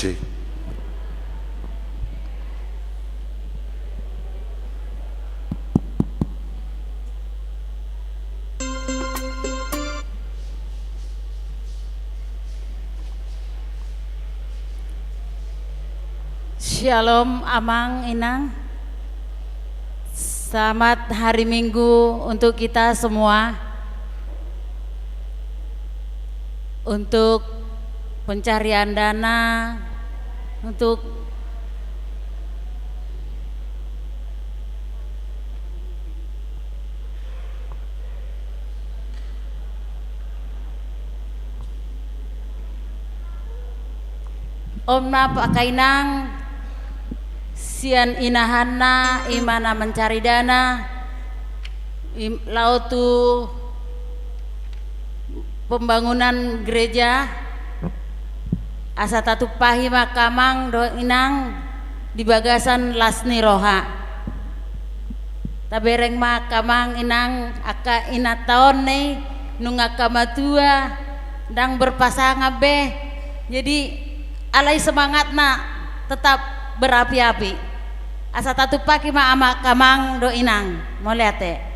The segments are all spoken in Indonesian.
Suci. Shalom Amang Inang. Selamat hari Minggu untuk kita semua. Untuk pencarian dana, untuk Omna Pakainang sian inahana imana mencari dana lautu pembangunan gereja asa tatu pahi makamang do inang di bagasan lasni roha tabereng makamang inang aka ina taon nih nunga kamatua dang berpasangan be jadi alai semangatna tetap berapi-api asa tatu paki ma ama kamang do inang mau lihat ya.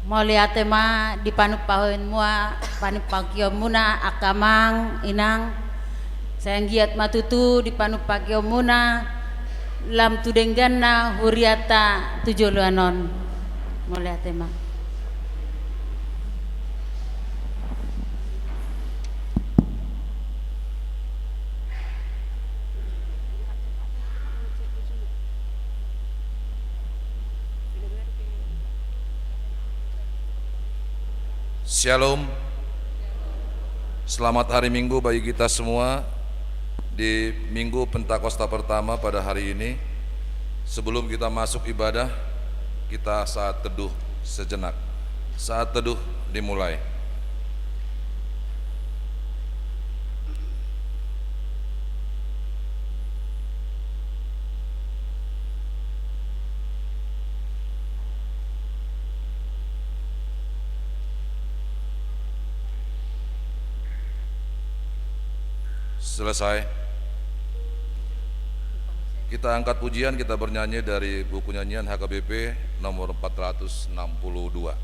Moliatema di panupahin mua panupakyo muna akamang inang sayang giat matutu di panupakyo muna lam tudengganna huriata tujuluanon moliatema. Shalom. Selamat hari Minggu bagi kita semua di Minggu Pentakosta pertama pada hari ini. Sebelum kita masuk ibadah, kita saat teduh sejenak. Saat teduh dimulai. Selesai. Kita angkat pujian, kita bernyanyi dari buku nyanyian HKBP nomor 462.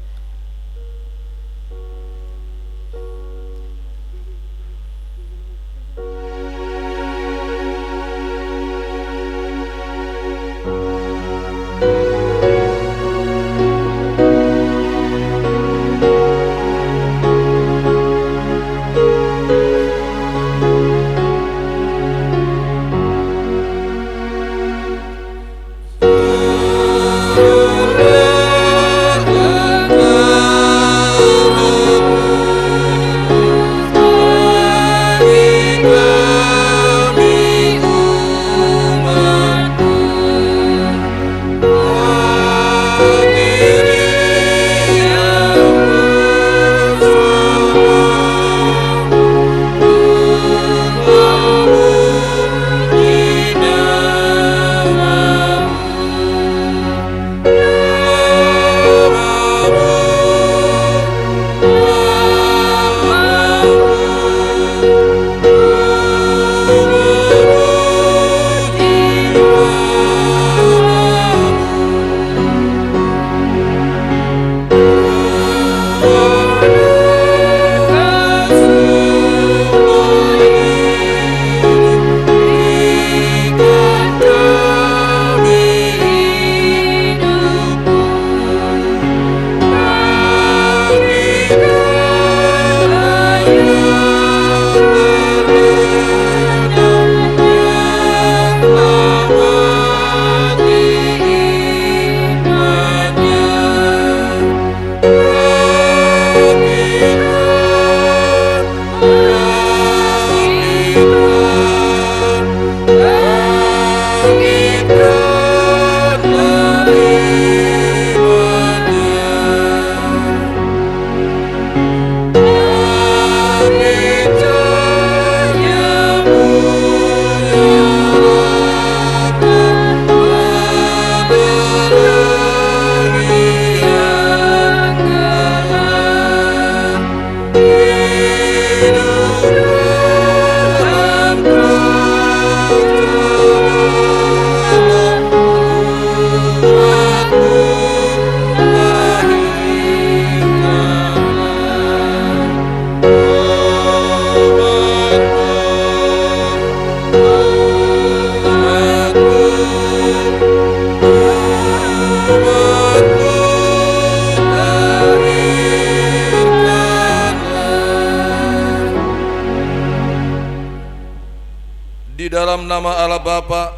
Di dalam nama Allah Bapa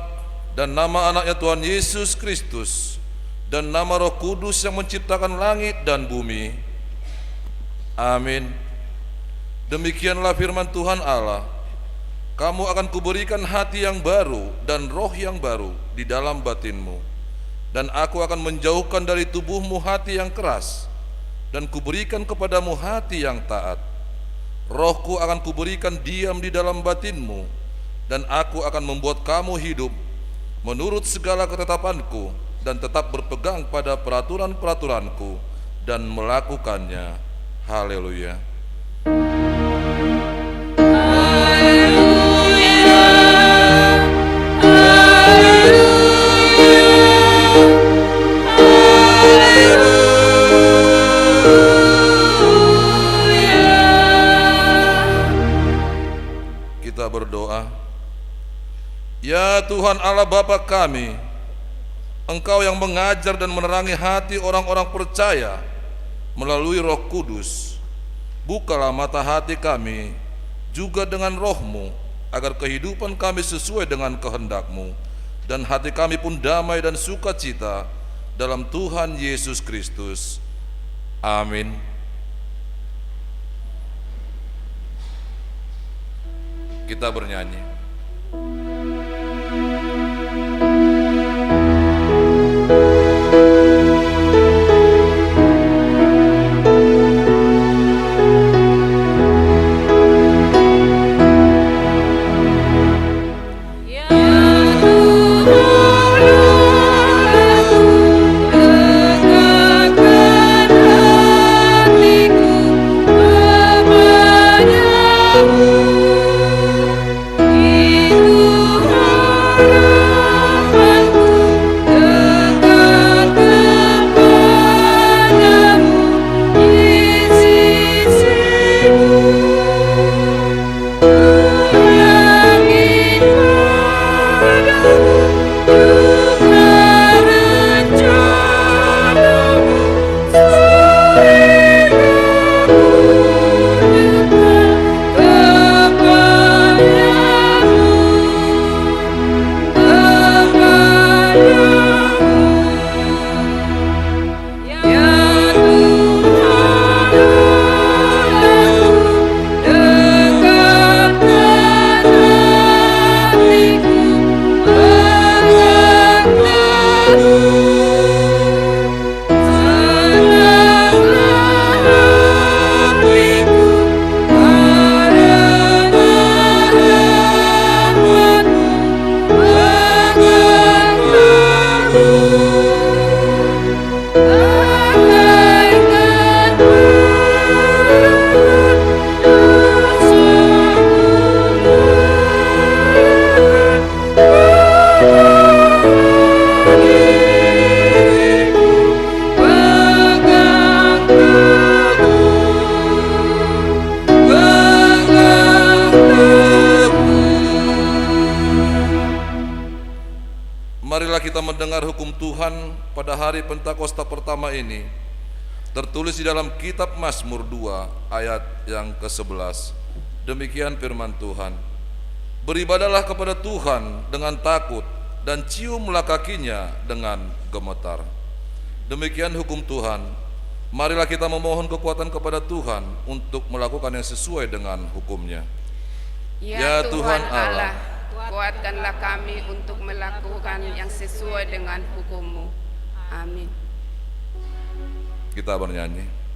dan nama anaknya Tuhan Yesus Kristus dan nama Roh Kudus yang menciptakan langit dan bumi. Amin. Demikianlah firman Tuhan Allah. Kamu akan kuberikan hati yang baru dan roh yang baru di dalam batinmu, dan aku akan menjauhkan dari tubuhmu hati yang keras, dan kuberikan kepadamu hati yang taat. Rohku akan kuberikan diam di dalam batinmu, dan aku akan membuat kamu hidup menurut segala ketetapanku, dan tetap berpegang pada peraturan-peraturanku dan melakukannya. Haleluya. Ya Tuhan Allah Bapa kami, Engkau yang mengajar dan menerangi hati orang-orang percaya melalui Roh Kudus, bukalah mata hati kami juga dengan Roh-Mu, agar kehidupan kami sesuai dengan kehendak-Mu, dan hati kami pun damai dan sukacita dalam Tuhan Yesus Kristus. Amin. Kita bernyanyi. Marilah kita mendengar hukum Tuhan pada hari Pentakosta pertama ini, tertulis di dalam kitab Mazmur 2 ayat yang ke-11. Demikian firman Tuhan. Beribadahlah kepada Tuhan dengan takut dan ciumlah kakinya dengan gemetar. Demikian hukum Tuhan. Marilah kita memohon kekuatan kepada Tuhan untuk melakukan yang sesuai dengan hukum-Nya. Ya Tuhan Allah, kuatkanlah kami untuk melakukan yang sesuai dengan hukum-Mu. Amin. Kita bernyanyi.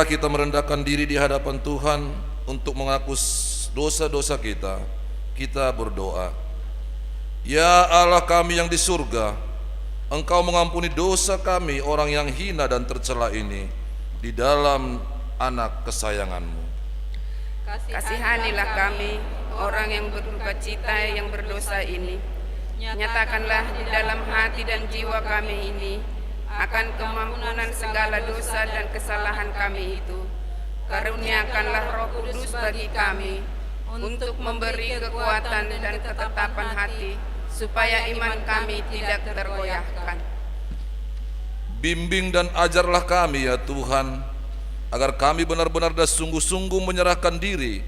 marilah kita merendahkan diri di hadapan Tuhan untuk mengaku dosa-dosa kita. Kita berdoa. Ya Allah kami yang di surga, Engkau mengampuni dosa kami orang yang hina dan tercela ini di dalam anak kesayangan-Mu. Kasihanilah kami orang yang berduka cita yang berdosa ini. Nyatakanlah di dalam hati dan jiwa kami ini akan kemampuan segala dosa dan kesalahan kami itu. Karuniakanlah Roh Kudus bagi kami untuk memberi kekuatan dan ketetapan hati, supaya iman kami tidak tergoyahkan. Bimbing dan ajarlah kami ya Tuhan, agar kami benar-benar dan sungguh-sungguh menyerahkan diri,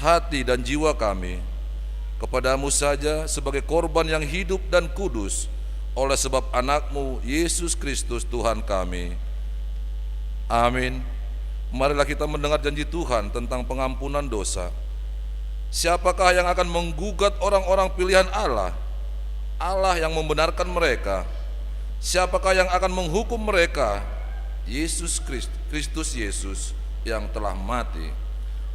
hati dan jiwa kami kepadamu saja sebagai korban yang hidup dan kudus, oleh sebab anakmu Yesus Kristus Tuhan kami. Amin. Marilah kita mendengar janji Tuhan tentang pengampunan dosa. Siapakah yang akan menggugat orang-orang pilihan Allah? Allah yang membenarkan mereka. Siapakah yang akan menghukum mereka? Yesus Kristus Yesus yang telah mati,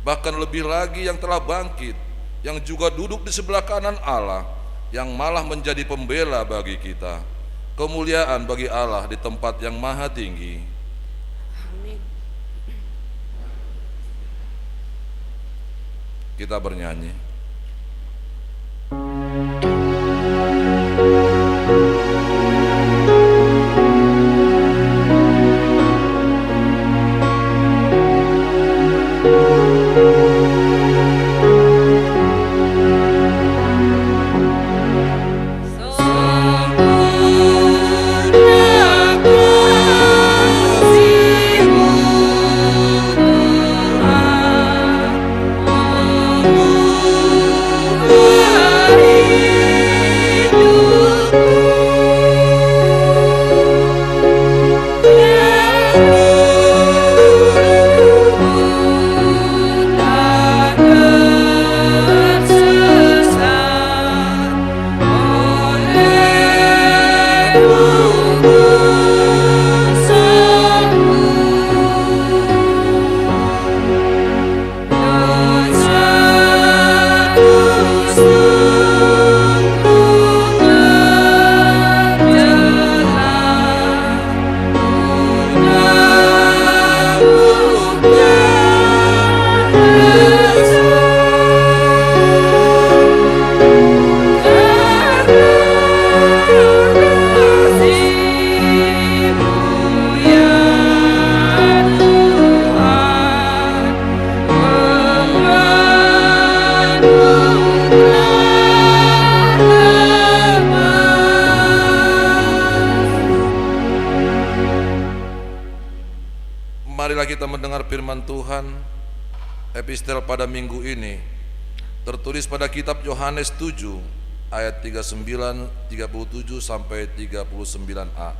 bahkan lebih lagi yang telah bangkit, yang juga duduk di sebelah kanan Allah, yang malah menjadi pembela bagi kita. Kemuliaan bagi Allah di tempat yang maha tinggi. Amin. Kita bernyanyi. Marilah kita mendengar firman Tuhan. Epistel pada minggu ini tertulis pada kitab Yohanes 7 ayat 39, 37 sampai 39a.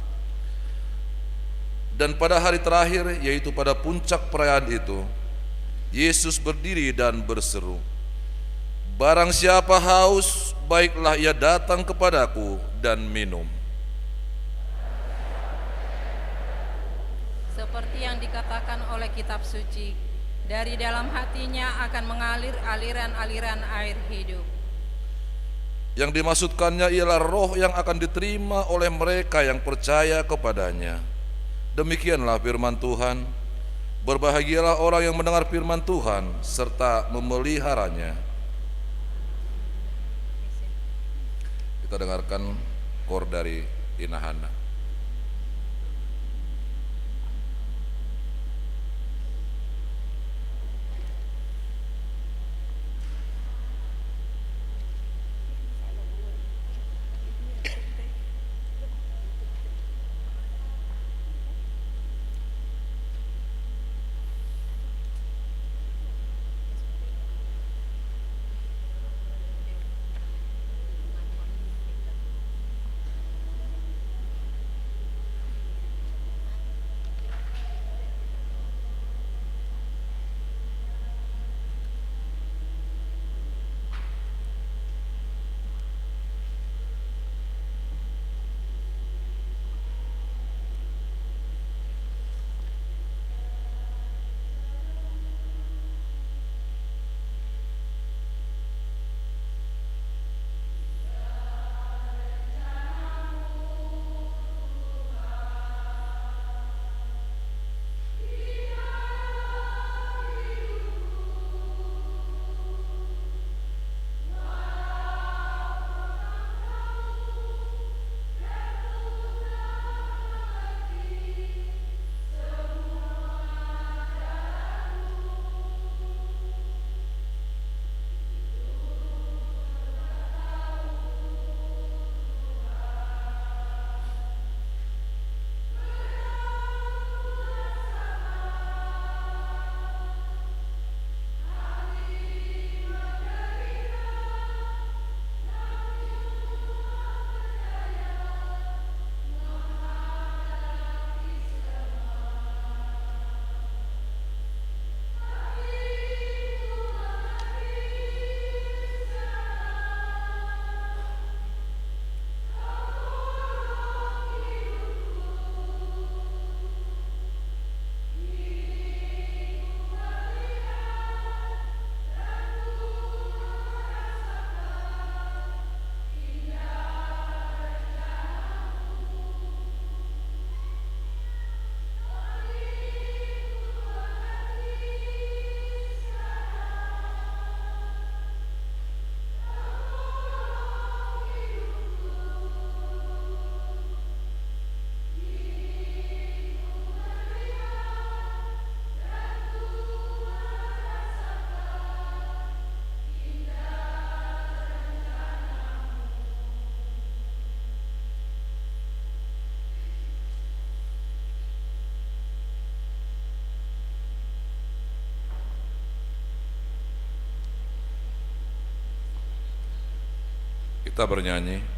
Dan pada hari terakhir, yaitu pada puncak perayaan itu, Yesus berdiri dan berseru, "Barang siapa haus, baiklah ia datang kepadaku dan minum." Seperti yang dikatakan oleh kitab suci, dari dalam hatinya akan mengalir aliran-aliran air hidup. Yang dimaksudkannya ialah roh yang akan diterima oleh mereka yang percaya kepadanya. Demikianlah firman Tuhan. Berbahagialah orang yang mendengar firman Tuhan serta memeliharanya. Kita dengarkan kor dari Inahana. Kita bernyanyi.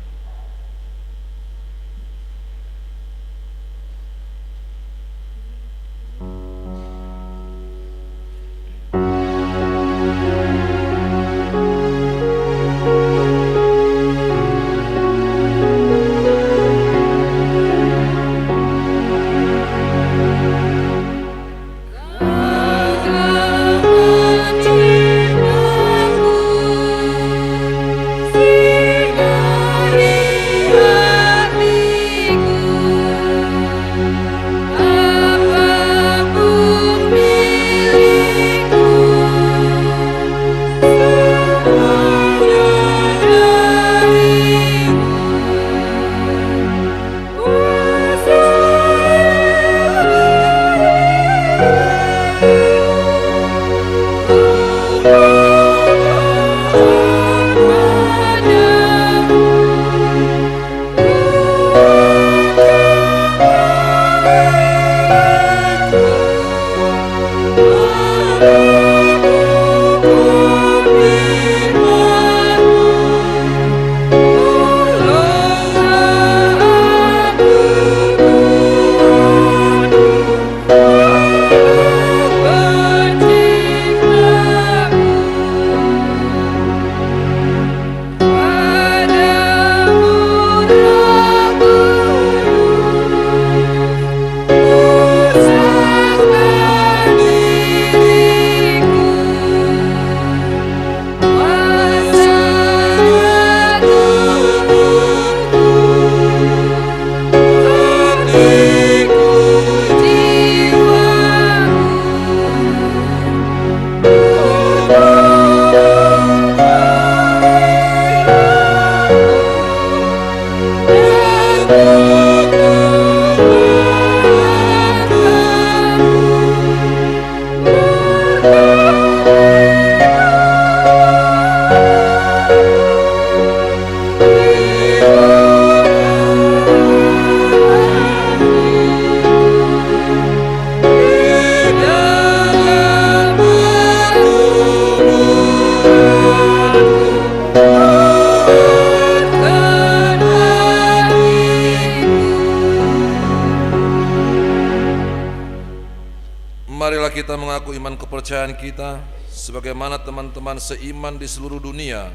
Marilah kita mengaku iman kepercayaan kita sebagaimana teman-teman seiman di seluruh dunia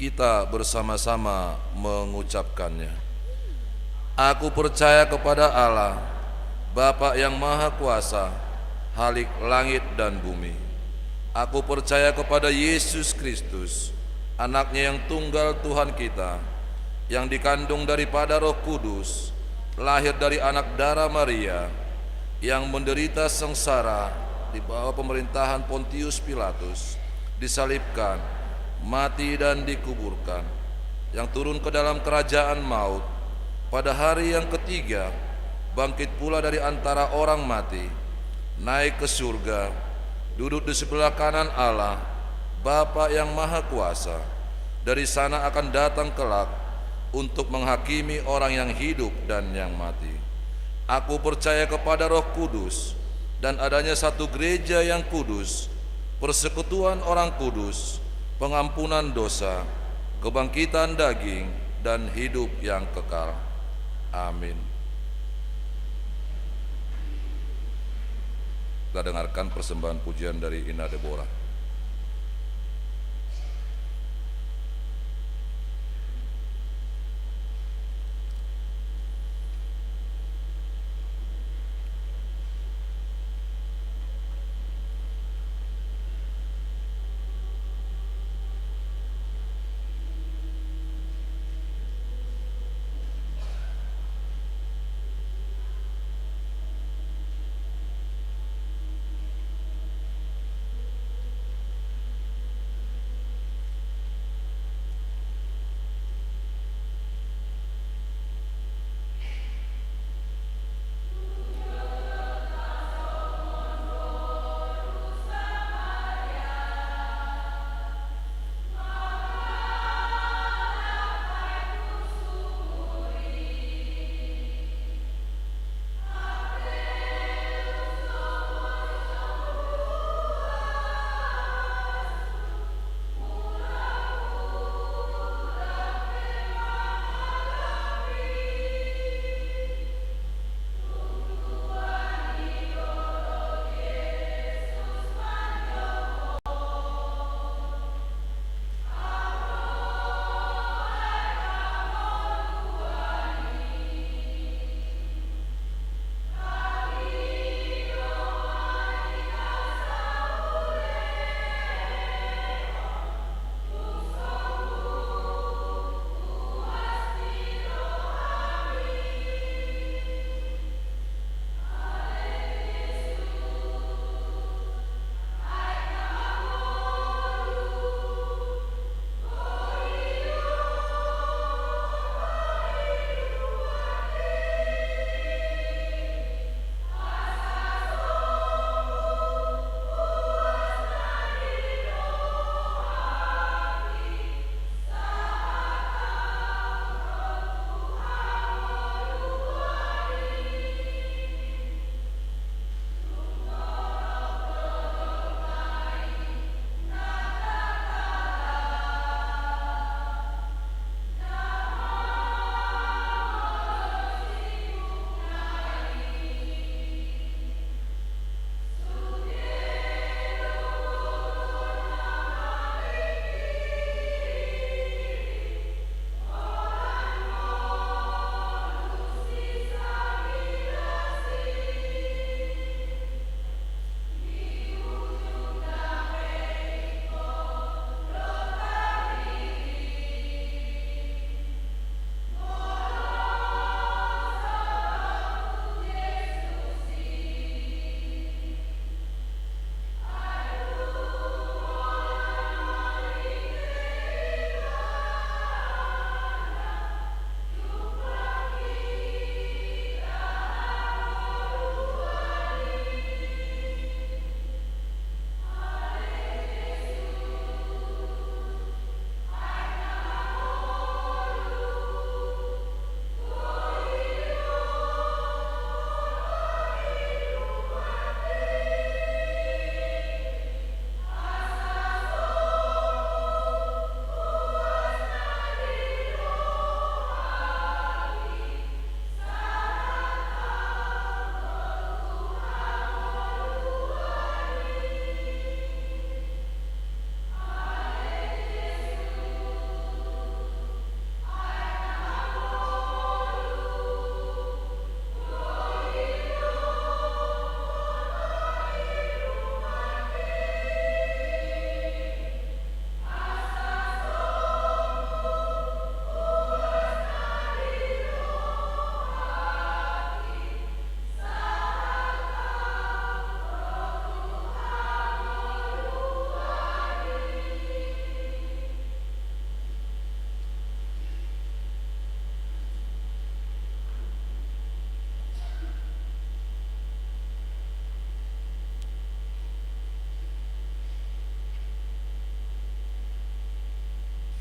kita bersama-sama mengucapkannya. Aku percaya kepada Allah, Bapa yang Maha Kuasa, Khalik langit dan bumi. Aku percaya kepada Yesus Kristus, Anaknya yang tunggal Tuhan kita, yang dikandung daripada Roh Kudus, lahir dari anak darah Maria, yang menderita sengsara di bawah pemerintahan Pontius Pilatus, disalibkan, mati dan dikuburkan, yang turun ke dalam kerajaan maut, pada hari yang ketiga bangkit pula dari antara orang mati, naik ke surga, duduk di sebelah kanan Allah, Bapa yang Maha Kuasa. Dari sana akan datang kelak untuk menghakimi orang yang hidup dan yang mati. Aku percaya kepada Roh Kudus dan adanya satu gereja yang kudus, persekutuan orang kudus, pengampunan dosa, kebangkitan daging, dan hidup yang kekal. Amin. Kita dengarkan persembahan pujian dari Ina Deborah.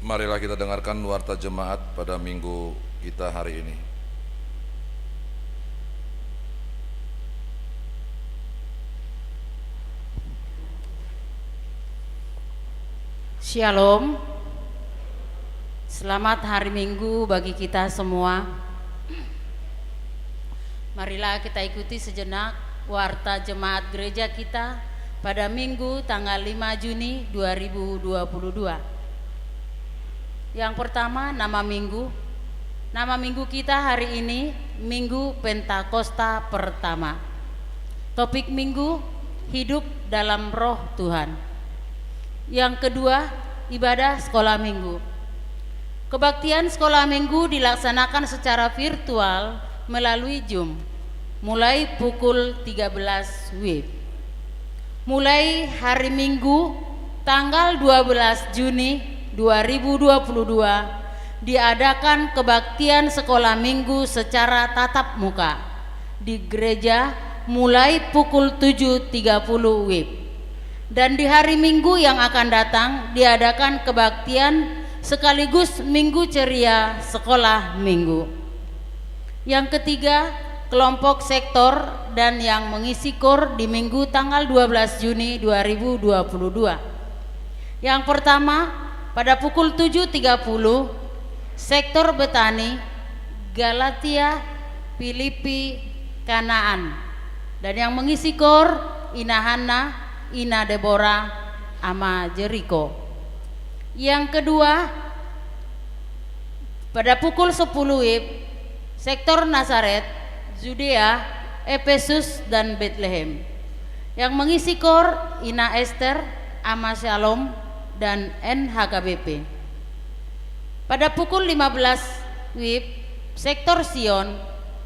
Marilah kita dengarkan warta jemaat pada minggu kita hari ini. Shalom. Selamat hari Minggu bagi kita semua. Marilah kita ikuti sejenak warta jemaat gereja kita pada Minggu tanggal 5 Juni 2022. Yang pertama, nama minggu. Nama minggu kita hari ini Minggu Pentakosta pertama. Topik minggu, hidup dalam roh Tuhan. Yang kedua, ibadah sekolah minggu. Kebaktian sekolah minggu dilaksanakan secara virtual melalui Zoom mulai pukul 13 WIB. Mulai hari Minggu tanggal 12 Juni 2022 diadakan kebaktian sekolah minggu secara tatap muka di gereja mulai pukul 7.30 WIB. Dan di hari Minggu yang akan datang diadakan kebaktian sekaligus Minggu Ceria Sekolah Minggu. Yang ketiga, kelompok sektor dan yang mengisi KOR di Minggu tanggal 12 Juni 2022. Yang pertama, pada pukul 7.30, sektor Betani, Galatia, Filipi, Kanaan. Dan yang mengisi KOR, Ina Hana, Ina Deborah, ama Jericho. Yang kedua, pada pukul 10 WIB, sektor Nazaret, Judea, Efesus dan Bethlehem. Yang mengisi KOR, Ina Esther, ama Shalom dan NHKBP. Pada pukul 15 WIB, sektor Sion,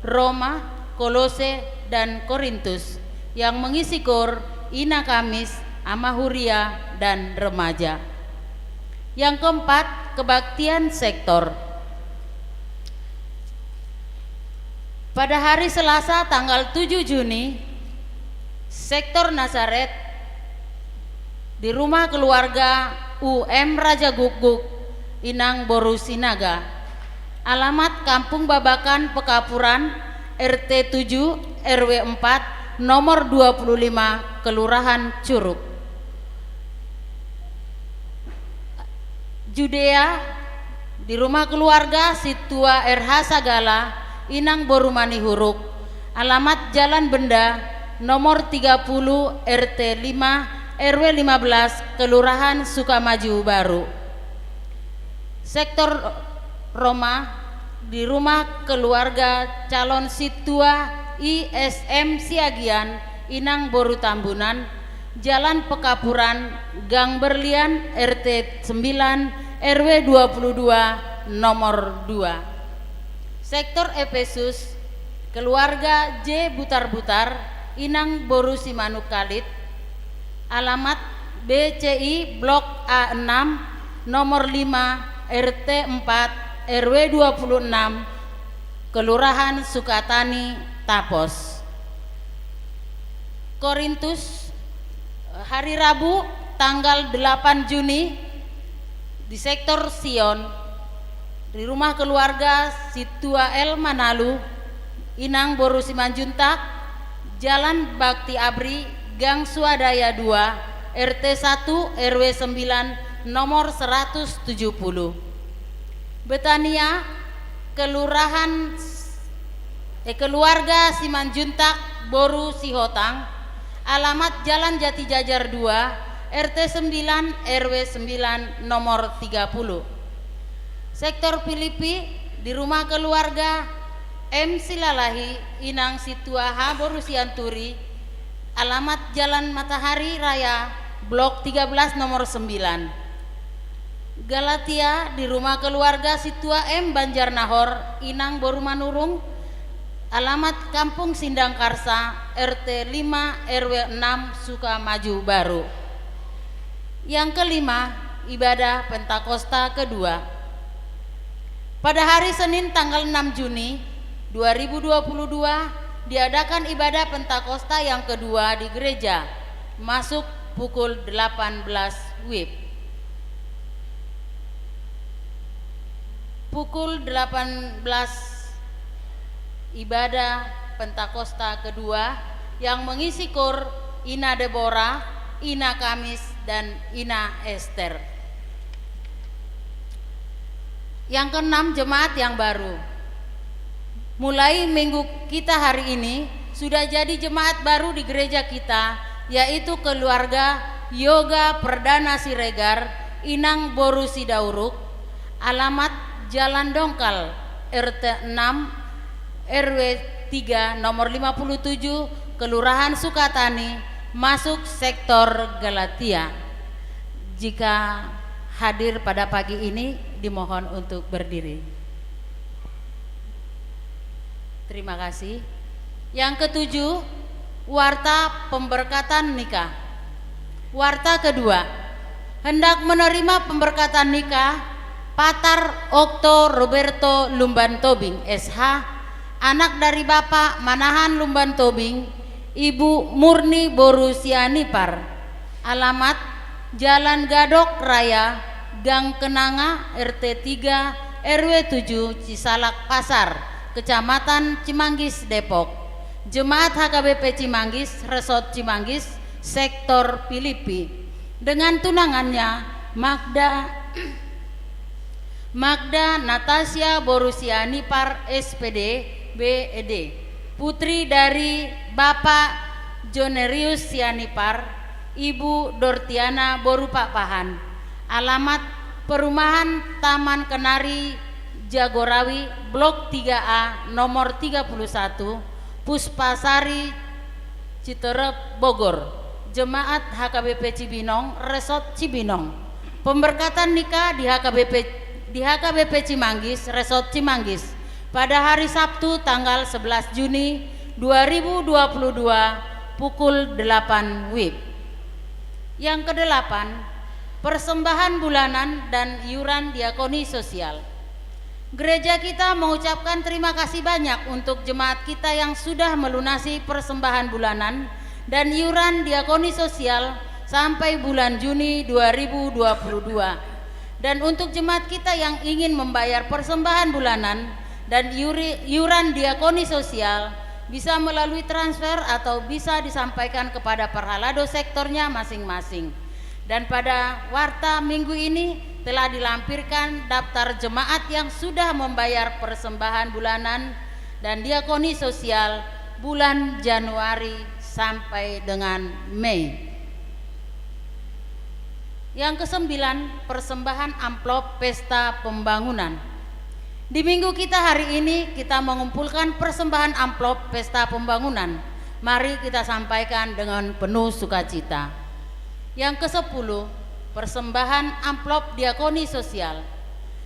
Roma, Kolose dan Korintus. Yang mengisi KOR, Ina Kamis, ama Huria dan remaja. Yang keempat, kebaktian sektor. Pada hari Selasa tanggal 7 Juni, sektor Nazaret di rumah keluarga UM Raja Guguk, Inang Boru Sinaga. Alamat Kampung Babakan, Pekapuran, RT 7 RW 4 nomor 25, Kelurahan Curug. Judea di rumah keluarga Situa RH Sagala, Inang Borumani Huruk. Alamat Jalan Benda nomor 30 RT 5 RW 15, Kelurahan Sukamaju Baru. Sektor Roma di rumah keluarga calon Situa ISM Siagian, Inang Boru Tambunan, Jalan Pekapuran, Gang Berlian, RT 9 RW 22 nomor 2. Sektor Efesus, keluarga J Butar-Butar, Inang Boru Simanuk Kalit. Alamat BCI Blok A6 nomor 5 RT 4 RW 26, Kelurahan Sukatani, Tapos. Korintus, hari Rabu tanggal 8 Juni di sektor Sion di rumah keluarga Situa El Manalu, Inang Boru Simanjuntak, Jalan Bakti Abri, Gang Swadaya 2 RT 1 RW 9 nomor 170. Betania, keluarga Simanjuntak Boru Sihotang. Alamat Jalan Jati Jajar 2 RT 9 RW 9 nomor 30. Sektor Filipi di rumah keluarga M Silalahi, Inang Situa H Boru Sianturi. Alamat Jalan Matahari Raya Blok 13 nomor 9. Galatia di rumah keluarga Situa M Banjarnahor, Inang Boru Manurung. Alamat Kampung Sindang Karsa, RT 5 RW 6 Sukamaju Baru. Yang kelima, ibadah Pentakosta kedua. Pada hari Senin tanggal 6 Juni 2022 diadakan ibadah Pentakosta yang kedua di gereja, masuk pukul 18 WIB. pukul 18 ibadah Pentakosta kedua yang mengisi KOR Ina Deborah, Ina Kamis, dan Ina Esther. Yang keenam, jemaat yang baru. Mulai minggu kita hari ini sudah jadi jemaat baru di gereja kita, yaitu keluarga Yoga Perdana Siregar, Inang Boru Sidauruk, alamat Jalan Dongkal, RT 6 RW 3 nomor 57, Kelurahan Sukatani, masuk sektor Galatia. Jika hadir pada pagi ini, dimohon untuk berdiri. Terima kasih. Yang ketujuh, warta pemberkatan nikah. Warta kedua, hendak menerima pemberkatan nikah Patar Okto Roberto Lumban Tobing SH, anak dari Bapak Manahan Lumban Tobing, Ibu Murni Boru Sianipar, alamat Jalan Gadok Raya, Gang Kenanga, RT 3 RW 7, Cisalak Pasar, Kecamatan Cimanggis, Depok. Jemaat HKBP Cimanggis, Resort Cimanggis, Sektor Pilipi, dengan tunangannya Magda Natasha Borusianipar SPD BED, putri dari Bapak Jonerius Sianipar, Ibu Dortiana Borupapahan, alamat Perumahan Taman Kenari Jagorawi, Blok 3A nomor 31, Puspasari Citerep, Bogor. Jemaat HKBP Cibinong, Resort Cibinong. Pemberkatan nikah di HKBP Cimanggis, Resort Cimanggis, pada hari Sabtu tanggal 11 Juni 2022 pukul 8 WIB. Yang kedelapan, persembahan bulanan dan iuran diakoni sosial. Gereja kita mengucapkan terima kasih banyak untuk jemaat kita yang sudah melunasi persembahan bulanan dan iuran diakoni sosial sampai bulan Juni 2022. Dan untuk jemaat kita yang ingin membayar persembahan bulanan dan iuran diakoni sosial bisa melalui transfer atau bisa disampaikan kepada perhalado sektornya masing-masing. Dan pada warta minggu ini telah dilampirkan daftar jemaat yang sudah membayar persembahan bulanan dan diakoni sosial bulan Januari sampai dengan Mei. Yang kesembilan, persembahan amplop pesta pembangunan. Di minggu kita hari ini kita mengumpulkan persembahan amplop pesta pembangunan. Mari kita sampaikan dengan penuh sukacita. Yang ke-10, persembahan amplop diakoni sosial.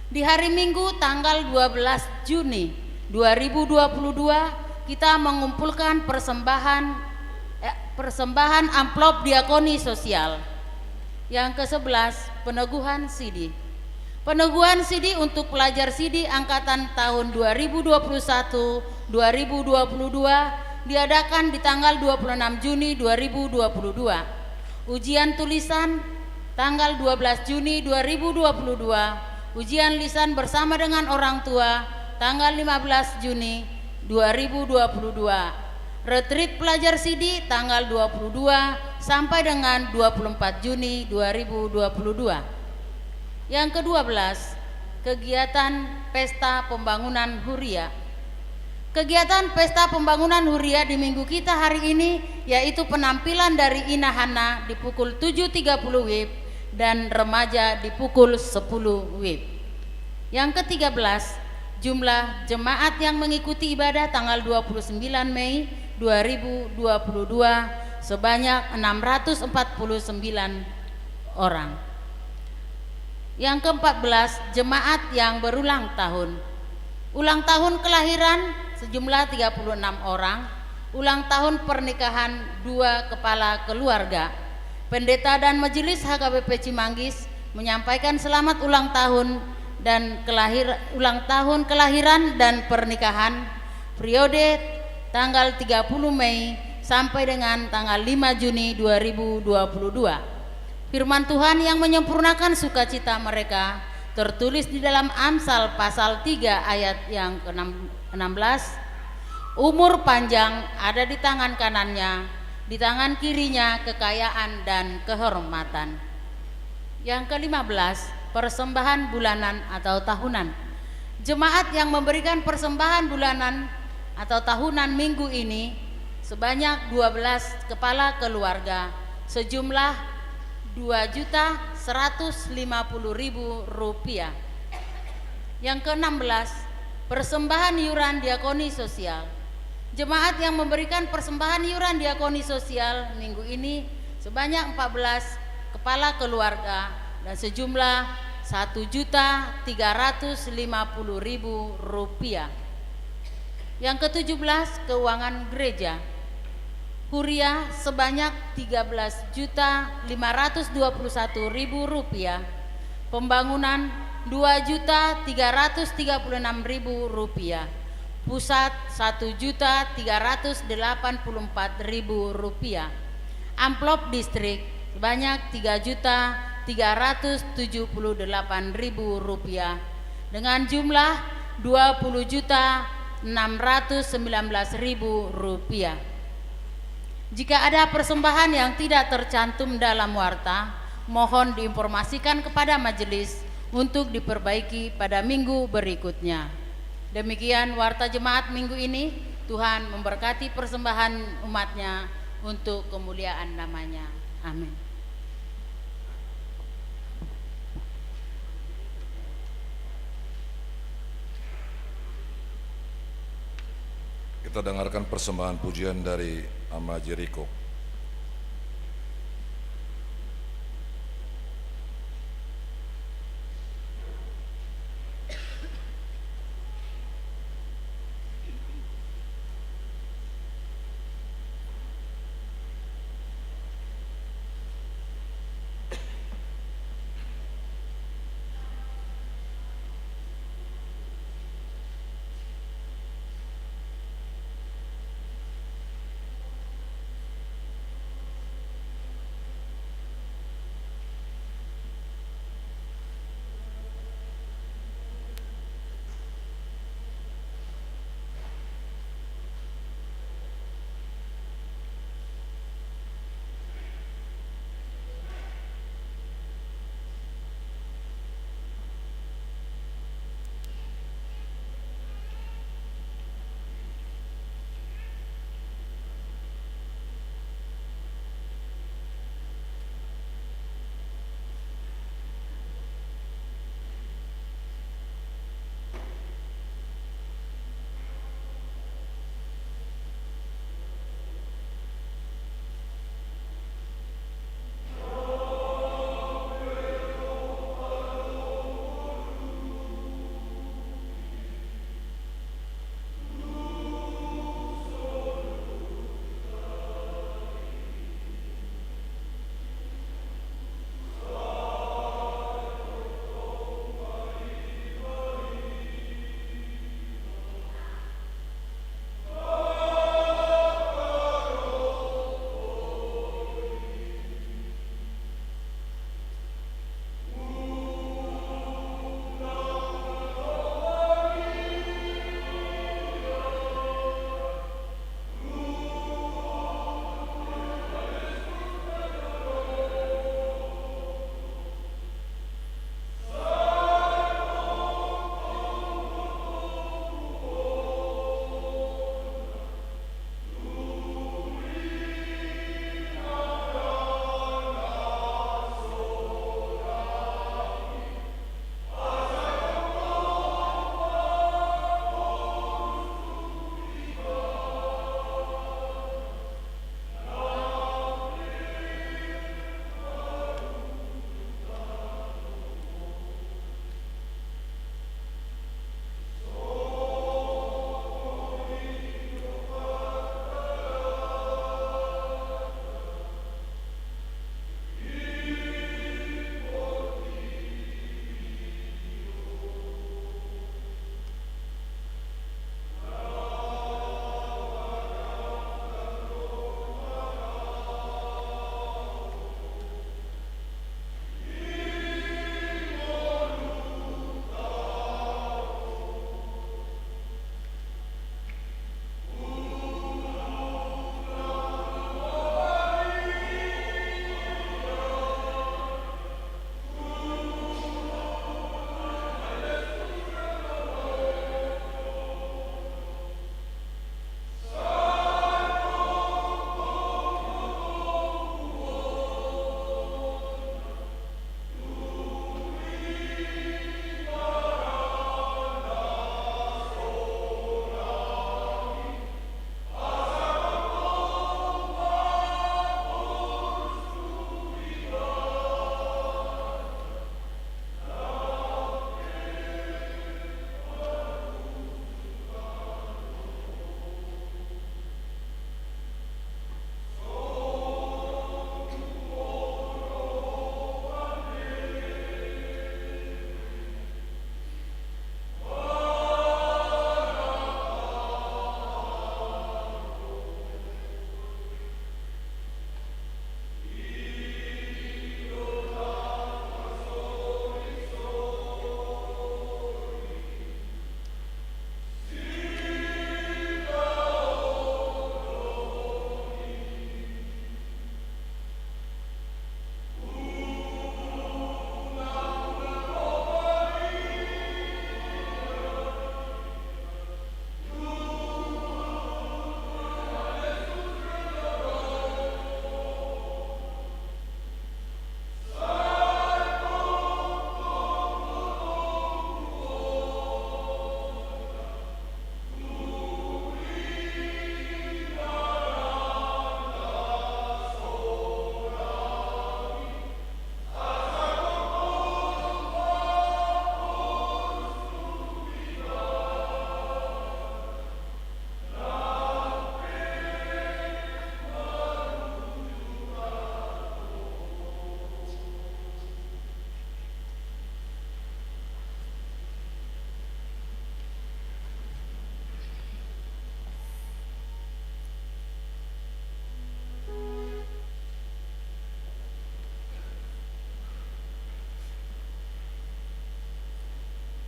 Di hari Minggu tanggal 12 Juni 2022 kita mengumpulkan persembahan amplop diakoni sosial. Yang ke-11, peneguhan CD. Peneguhan CD untuk pelajar CD angkatan tahun 2021-2022 diadakan di tanggal 26 Juni 2022. Ujian tulisan tanggal 12 Juni 2022. Ujian lisan bersama dengan orang tua tanggal 15 Juni 2022. Retreat pelajar CD tanggal 22 sampai dengan 24 Juni 2022. Yang ke-12, kegiatan Pesta Pembangunan Huria. Kegiatan Pesta Pembangunan Huria di minggu kita hari ini yaitu penampilan dari Ina Hana di pukul 7.30 WIB dan remaja di pukul 10 WIB. Yang ke-13, jumlah jemaat yang mengikuti ibadah tanggal 29 Mei 2022 sebanyak 649 orang. Yang ke-14, jemaat yang berulang tahun. Ulang tahun kelahiran sejumlah 36 orang, ulang tahun pernikahan 2 kepala keluarga. Pendeta dan majelis HKBP Cimanggis menyampaikan selamat ulang tahun dan ulang tahun kelahiran dan pernikahan periode tanggal 30 Mei sampai dengan tanggal 5 Juni 2022. Firman Tuhan yang menyempurnakan sukacita mereka tertulis di dalam Amsal pasal 3 ayat yang ke-16, umur panjang ada di tangan kanannya, di tangan kirinya kekayaan dan kehormatan. Yang ke-15, persembahan bulanan atau tahunan. Jemaat yang memberikan persembahan bulanan atau tahunan minggu ini sebanyak 12 kepala keluarga sejumlah Rp2.150.000. Yang ke-16, persembahan iuran diakoni sosial. Jemaat yang memberikan persembahan iuran diakoni sosial minggu ini sebanyak 14 kepala keluarga dan sejumlah Rp1.350.000. Yang ke-17, keuangan gereja. Huria sebanyak Rp13.521.000, pembangunan Rp2.336.000, pusat Rp1.384.000, amplop distrik sebanyak Rp3.378.000 dengan jumlah Rp20.619.000. Jika ada persembahan yang tidak tercantum dalam warta, mohon diinformasikan kepada majelis untuk diperbaiki pada minggu berikutnya. Demikian warta jemaat minggu ini. Tuhan memberkati persembahan umatnya untuk kemuliaan namanya. Amin. Kita dengarkan persembahan pujian dari Ama Jericho.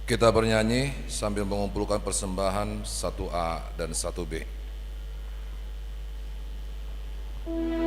Kita bernyanyi sambil mengumpulkan persembahan 1A dan 1B. Di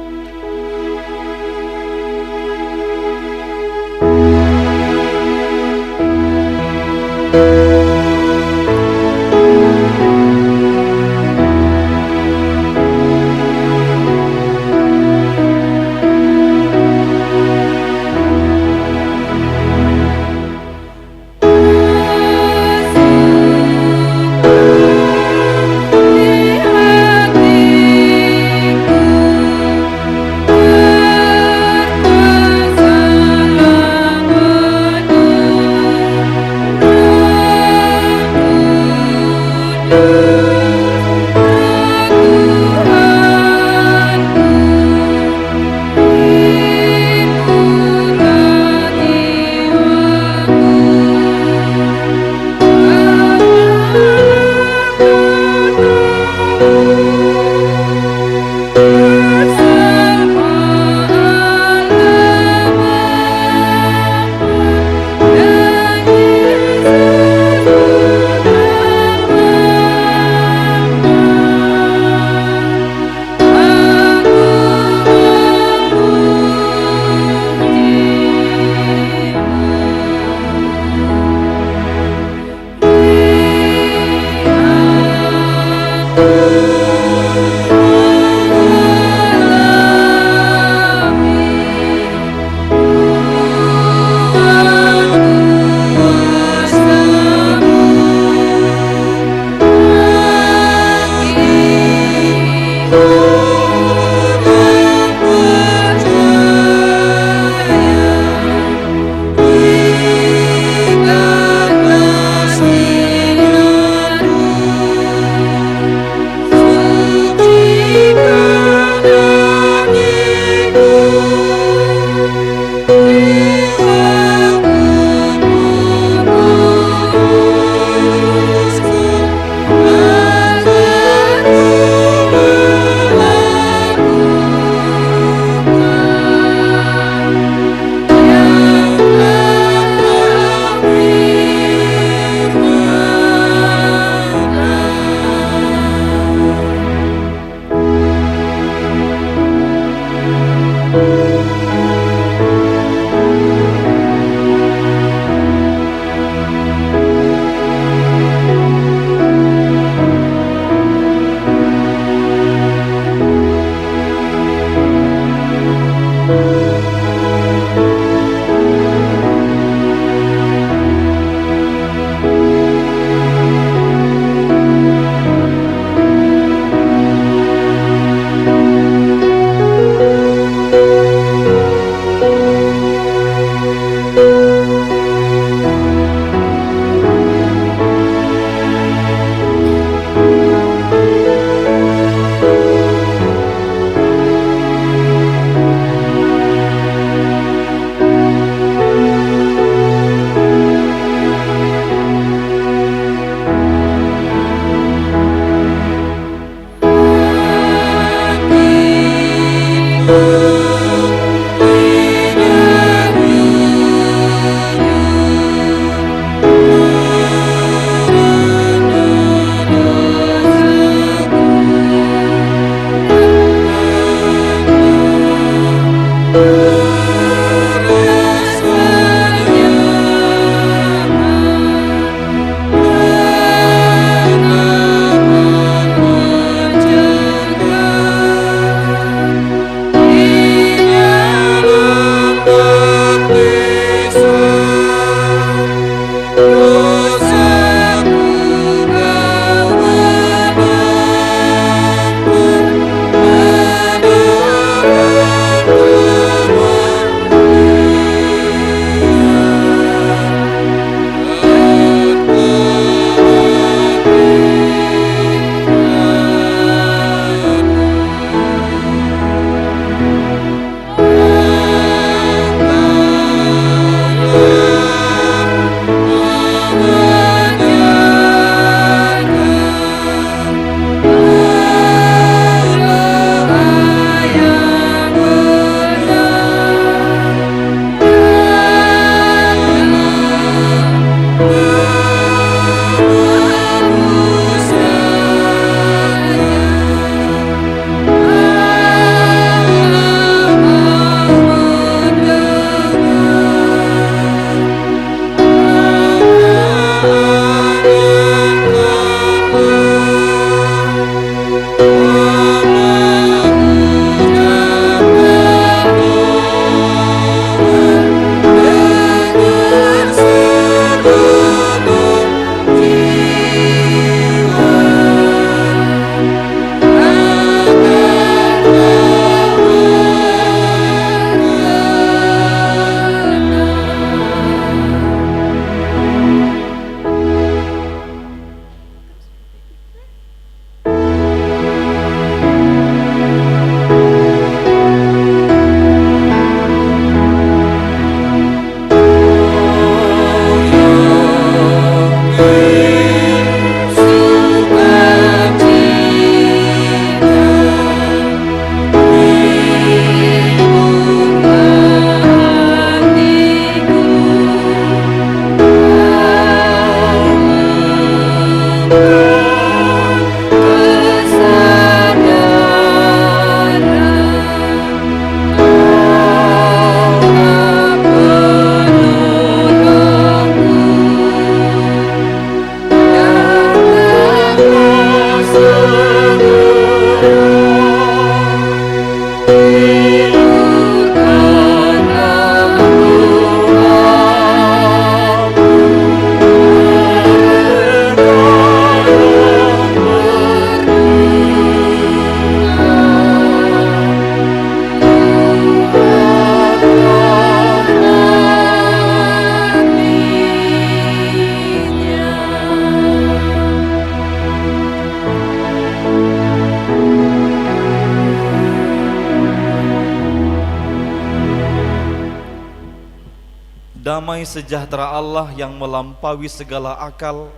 damai sejahtera Allah yang melampaui segala akal,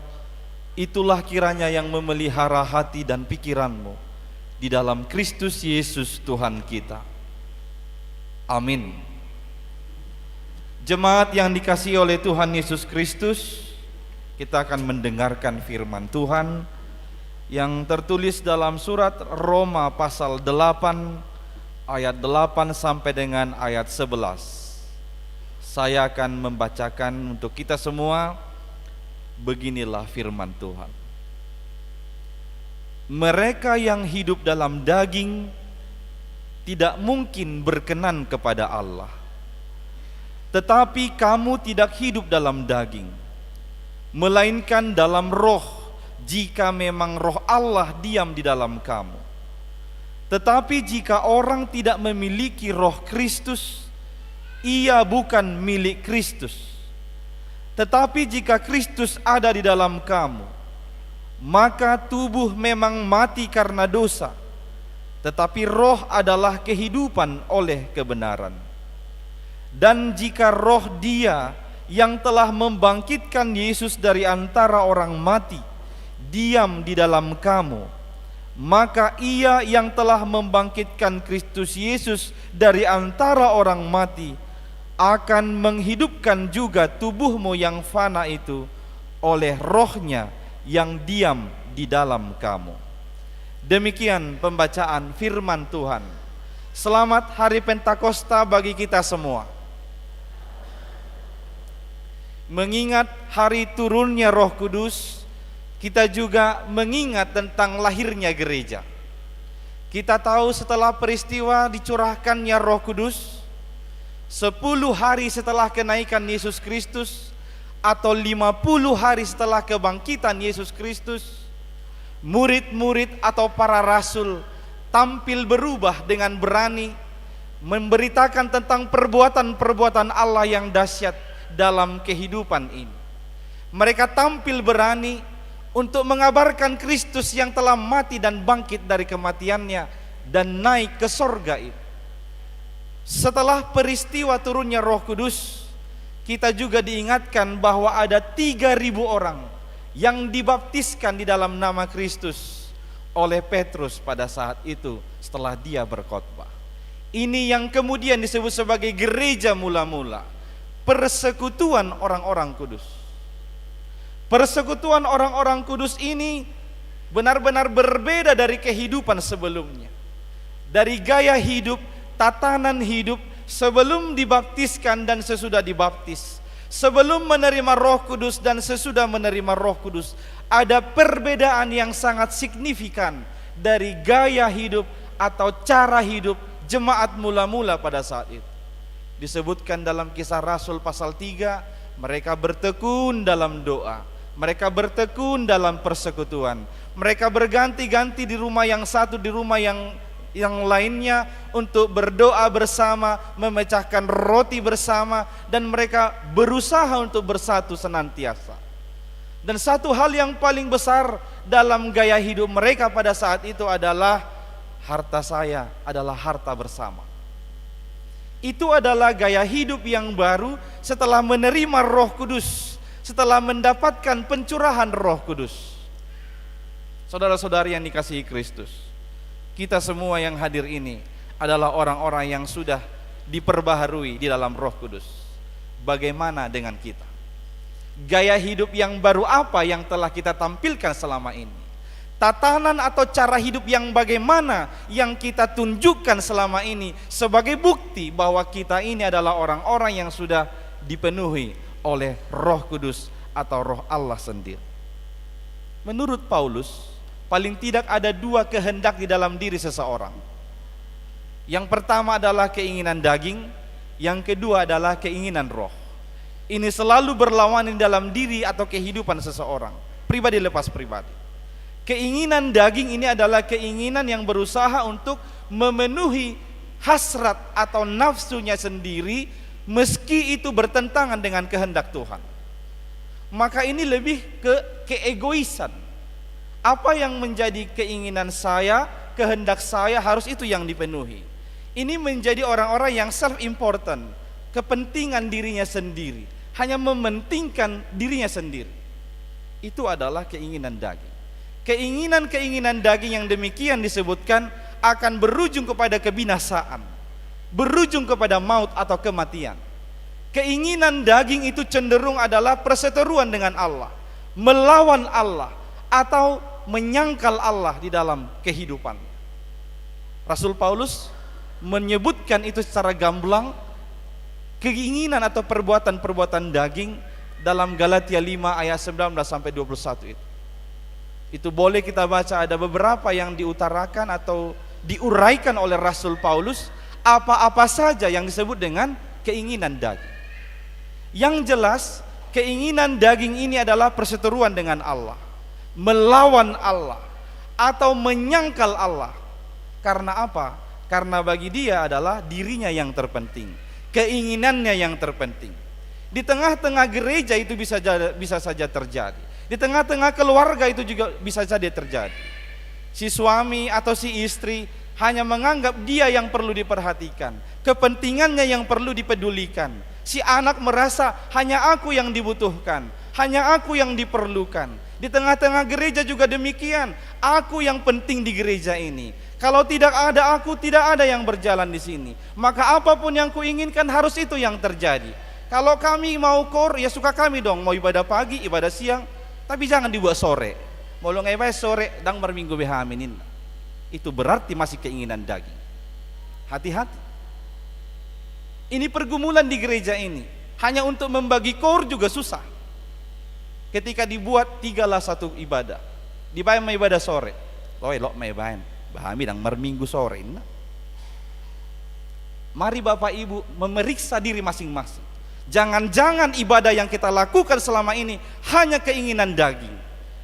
itulah kiranya yang memelihara hati dan pikiranmu di dalam Kristus Yesus Tuhan kita. Amin. Jemaat yang dikasihi oleh Tuhan Yesus Kristus, kita akan mendengarkan firman Tuhan yang tertulis dalam surat Roma pasal 8 ayat 8 sampai dengan ayat 11. Saya akan membacakan untuk kita semua. Beginilah firman Tuhan. Mereka yang hidup dalam daging tidak mungkin berkenan kepada Allah. Tetapi kamu tidak hidup dalam daging, melainkan dalam roh, jika memang roh Allah diam di dalam kamu. Tetapi jika orang tidak memiliki roh Kristus, ia bukan milik Kristus. Tetapi jika Kristus ada di dalam kamu, maka tubuh memang mati karena dosa, tetapi roh adalah kehidupan oleh kebenaran. Dan jika roh Dia yang telah membangkitkan Yesus dari antara orang mati diam di dalam kamu, maka Ia yang telah membangkitkan Kristus Yesus dari antara orang mati akan menghidupkan juga tubuhmu yang fana itu oleh rohnya yang diam di dalam kamu. Demikian pembacaan firman Tuhan. Selamat Hari Pentakosta bagi kita semua. Mengingat hari turunnya Roh Kudus, kita juga mengingat tentang lahirnya gereja. Kita tahu setelah peristiwa dicurahkannya Roh Kudus, 10 hari setelah kenaikan Yesus Kristus atau 50 hari setelah kebangkitan Yesus Kristus, murid-murid atau para rasul tampil berubah dengan berani memberitakan tentang perbuatan-perbuatan Allah yang dahsyat dalam kehidupan ini. Mereka tampil berani untuk mengabarkan Kristus yang telah mati dan bangkit dari kematiannya dan naik ke sorga itu. Setelah peristiwa turunnya Roh Kudus, kita juga diingatkan bahwa ada 3.000 orang yang dibaptiskan di dalam nama Kristus oleh Petrus pada saat itu setelah dia berkhotbah. Ini yang kemudian disebut sebagai gereja mula-mula, persekutuan orang-orang kudus. Persekutuan orang-orang kudus ini benar-benar berbeda dari kehidupan sebelumnya. Dari gaya hidup, tatanan hidup sebelum dibaptiskan dan sesudah dibaptis, sebelum menerima Roh Kudus dan sesudah menerima Roh Kudus, ada perbedaan yang sangat signifikan dari gaya hidup atau cara hidup jemaat mula-mula pada saat itu. Disebutkan dalam Kisah Rasul pasal 3, mereka bertekun dalam doa, mereka bertekun dalam persekutuan, mereka berganti-ganti di rumah yang satu, di rumah yang lainnya untuk berdoa bersama, memecahkan roti bersama, dan mereka berusaha untuk bersatu senantiasa. Dan satu hal yang paling besar dalam gaya hidup mereka pada saat itu adalah harta saya adalah harta bersama. Itu adalah gaya hidup yang baru setelah menerima Roh Kudus, setelah mendapatkan pencurahan Roh Kudus. Saudara-saudari yang dikasihi Kristus, kita semua yang hadir ini adalah orang-orang yang sudah diperbaharui di dalam Roh Kudus. Bagaimana dengan kita? Gaya hidup yang baru apa yang telah kita tampilkan selama ini? Tatanan atau cara hidup yang bagaimana yang kita tunjukkan selama ini sebagai bukti bahwa kita ini adalah orang-orang yang sudah dipenuhi oleh Roh Kudus atau Roh Allah sendiri. Menurut Paulus, paling tidak ada 2 kehendak di dalam diri seseorang. Yang pertama adalah keinginan daging, yang kedua adalah keinginan roh. Ini selalu berlawanan dalam diri atau kehidupan seseorang, pribadi lepas pribadi. Keinginan daging ini adalah keinginan yang berusaha untuk memenuhi hasrat atau nafsunya sendiri, meski itu bertentangan dengan kehendak Tuhan. Maka ini lebih ke keegoisan. Apa yang menjadi keinginan saya, kehendak saya, harus itu yang dipenuhi. Ini menjadi orang-orang yang self-important, kepentingan dirinya sendiri, hanya mementingkan dirinya sendiri. Itu adalah keinginan daging. Keinginan-keinginan daging yang demikian disebutkan akan berujung kepada kebinasaan, berujung kepada maut atau kematian. Keinginan daging itu cenderung adalah perseteruan dengan Allah, melawan Allah, atau menyangkal Allah di dalam kehidupan. Rasul Paulus menyebutkan itu secara gamblang, keinginan atau perbuatan-perbuatan daging dalam Galatia 5 ayat 19 sampai 21 itu. Itu boleh kita baca, ada beberapa yang diutarakan atau diuraikan oleh Rasul Paulus, apa-apa saja yang disebut dengan keinginan daging. Yang jelas, keinginan daging ini adalah perseteruan dengan Allah, melawan Allah, atau menyangkal Allah. Karena apa? Karena bagi dia adalah dirinya yang terpenting, keinginannya yang terpenting. Di tengah-tengah gereja itu bisa saja terjadi. Di tengah-tengah keluarga itu juga bisa saja terjadi. Si suami atau si istri hanya menganggap dia yang perlu diperhatikan, kepentingannya yang perlu dipedulikan. Si anak merasa hanya aku yang dibutuhkan, hanya aku yang diperlukan. Di tengah-tengah gereja juga demikian, aku yang penting di gereja ini. Kalau tidak ada aku, tidak ada yang berjalan di sini. Maka apapun yang kuinginkan harus itu yang terjadi. Kalau kami mau kor, ya suka kami dong. Mau ibadah pagi, ibadah siang, tapi jangan dibuat sore. Mau lo ngebai sore, dang berminggu behaminin. Itu berarti masih keinginan daging. Hati-hati. Ini pergumulan di gereja ini. Hanya untuk membagi kor juga susah. Ketika dibuat 3 ibadah. Dibayar ibadah sore. Loe lo mebayan. Bahami dang merminggu sore. Nah. Mari Bapak Ibu memeriksa diri masing-masing. Jangan-jangan ibadah yang kita lakukan selama ini hanya keinginan daging.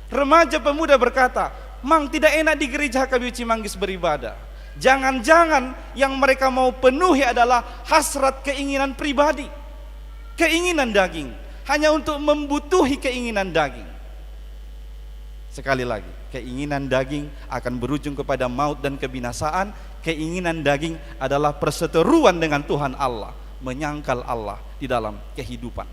Remaja pemuda berkata, "Mang, tidak enak di gereja HKBP Cimanggis beribadah." Jangan-jangan yang mereka mau penuhi adalah hasrat keinginan pribadi, keinginan daging, hanya untuk membutuhi keinginan daging. Sekali lagi, keinginan daging akan berujung kepada maut dan kebinasaan. Keinginan daging adalah perseteruan dengan Tuhan Allah, menyangkal Allah di dalam kehidupan.